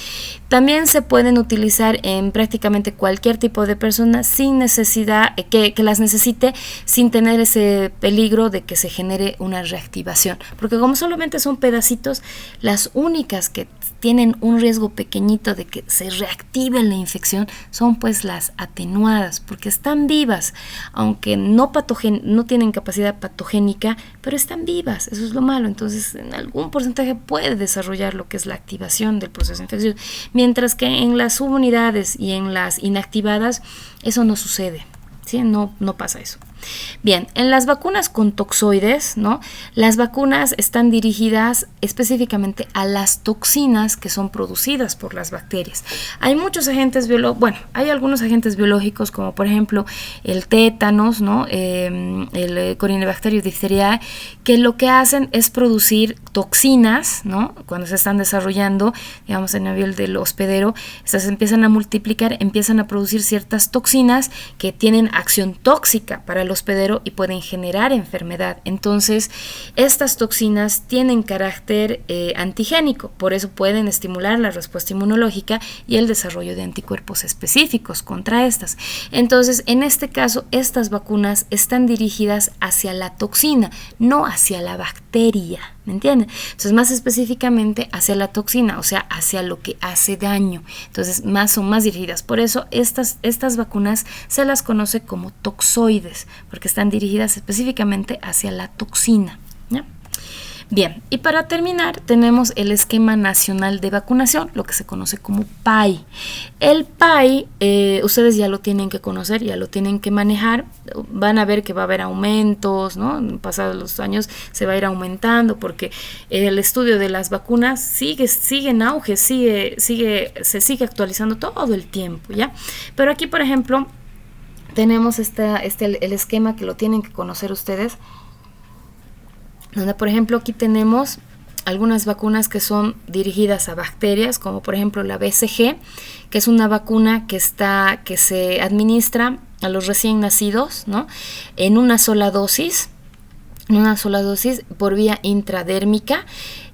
Speaker 1: También se pueden utilizar en prácticamente cualquier tipo de persona sin necesidad, que las necesite, sin tener ese peligro de que se genere una reactivación, porque como solamente son pedacitos, las únicas que tienen un riesgo pequeñito de que se reactive la infección son pues las atenuadas, porque están vivas, aunque no tienen capacidad patogénica, pero están vivas, eso es lo malo. Entonces en algún porcentaje puede desarrollar lo que es la activación del proceso infeccioso, mientras que en las subunidades y en las inactivadas eso no sucede, ¿sí? No pasa eso. Bien, en las vacunas con toxoides, ¿no? Las vacunas están dirigidas específicamente a las toxinas que son producidas por las bacterias. Hay muchos agentes biológicos, hay algunos agentes biológicos como por ejemplo el tétanos, ¿no? El Corynebacterium diphtheriae, que lo que hacen es producir toxinas, ¿no? Cuando se están desarrollando, digamos, en el nivel del hospedero, estas empiezan a multiplicar, empiezan a producir ciertas toxinas que tienen acción tóxica para el hospedero y pueden generar enfermedad. Entonces, estas toxinas tienen carácter antigénico, por eso pueden estimular la respuesta inmunológica y el desarrollo de anticuerpos específicos contra estas. Entonces, en este caso, estas vacunas están dirigidas hacia la toxina, no hacia la bacteria, ¿me entienden? Entonces, más específicamente hacia la toxina, o sea, hacia lo que hace daño. Entonces, son más dirigidas. Por eso, estas vacunas se las conoce como toxoides, porque están dirigidas específicamente hacia la toxina, ¿ya? Bien, y para terminar tenemos el esquema nacional de vacunación, lo que se conoce como PAI. El PAI, ustedes ya lo tienen que conocer, ya lo tienen que manejar, van a ver que va a haber aumentos, ¿no? Pasados los años se va a ir aumentando porque el estudio de las vacunas sigue en auge, se sigue actualizando todo el tiempo, ¿ya? Pero aquí, por ejemplo, tenemos el esquema que lo tienen que conocer ustedes, donde por ejemplo aquí tenemos algunas vacunas que son dirigidas a bacterias, como por ejemplo la BCG, que es una vacuna que se administra a los recién nacidos, ¿no? en una sola dosis por vía intradérmica,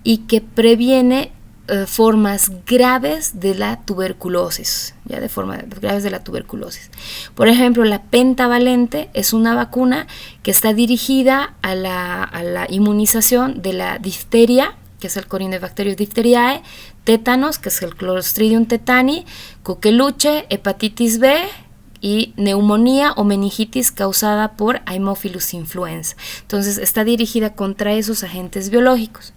Speaker 1: y que previene formas graves de la tuberculosis, Por ejemplo, la pentavalente es una vacuna que está dirigida a la inmunización de la difteria, que es el Corynebacterium diphtheriae, tétanos, que es el Clostridium tetani, coqueluche, hepatitis B y neumonía o meningitis causada por Haemophilus influenza. Entonces está dirigida contra esos agentes biológicos.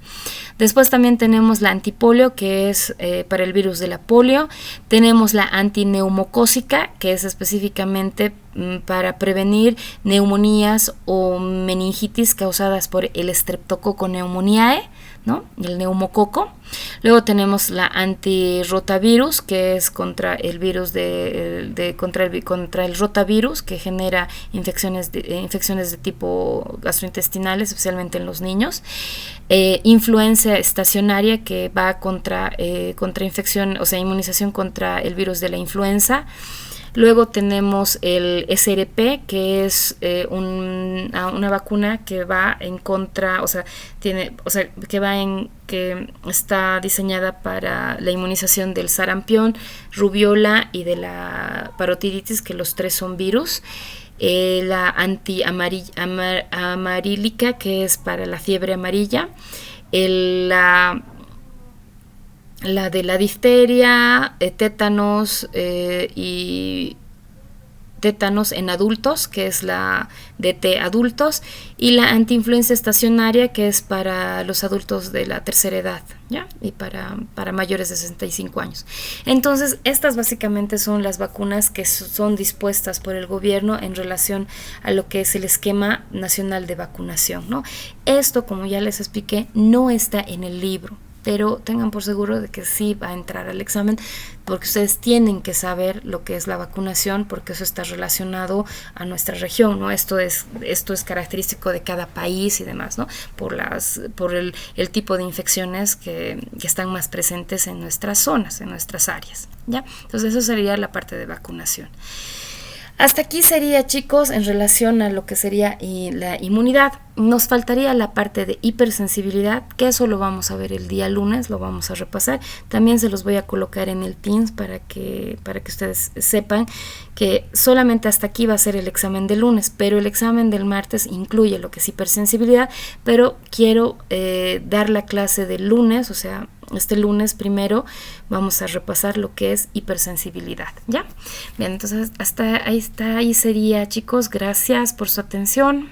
Speaker 1: Después también tenemos la antipolio, que es para el virus de la polio. Tenemos la antineumocócica, que es específicamente para prevenir neumonías o meningitis causadas por el Streptococcus pneumoniae, ¿no? El neumococo. Luego tenemos la antirrotavirus, que es contra el virus contra el rotavirus, que genera infecciones de tipo gastrointestinales, especialmente en los niños. Influenza estacionaria, que va contra infección, o sea, inmunización contra el virus de la influenza. Luego tenemos el SRP, que es una vacuna que va en contra, que está diseñada para la inmunización del sarampión, rubiola y de la parotiditis, que los tres son virus. La antiamarílica, que es para la fiebre amarilla. La de la difteria, tétanos y tétanos en adultos, que es la DT adultos, y la antiinfluenza estacionaria, que es para los adultos de la tercera edad, ¿ya? Y para mayores de 65 años. Entonces, estas básicamente son las vacunas que son dispuestas por el gobierno en relación a lo que es el esquema nacional de vacunación, ¿no? Esto, como ya les expliqué, no está en el libro, pero tengan por seguro de que sí va a entrar al examen, porque ustedes tienen que saber lo que es la vacunación, porque eso está relacionado a nuestra región, ¿no? Esto es característico de cada país y demás, ¿no? Por el tipo de infecciones que están más presentes en nuestras zonas, en nuestras áreas, ¿ya? Entonces eso sería la parte de vacunación. Hasta aquí sería, chicos, en relación a lo que sería la inmunidad. Nos faltaría la parte de hipersensibilidad, que eso lo vamos a ver el día lunes, lo vamos a repasar. También se los voy a colocar en el Teams para que ustedes sepan que solamente hasta aquí va a ser el examen del lunes, pero el examen del martes incluye lo que es hipersensibilidad, pero quiero dar la clase del lunes, o sea, este lunes primero vamos a repasar lo que es hipersensibilidad, ¿ya? Bien, entonces hasta ahí sería, chicos. Gracias por su atención.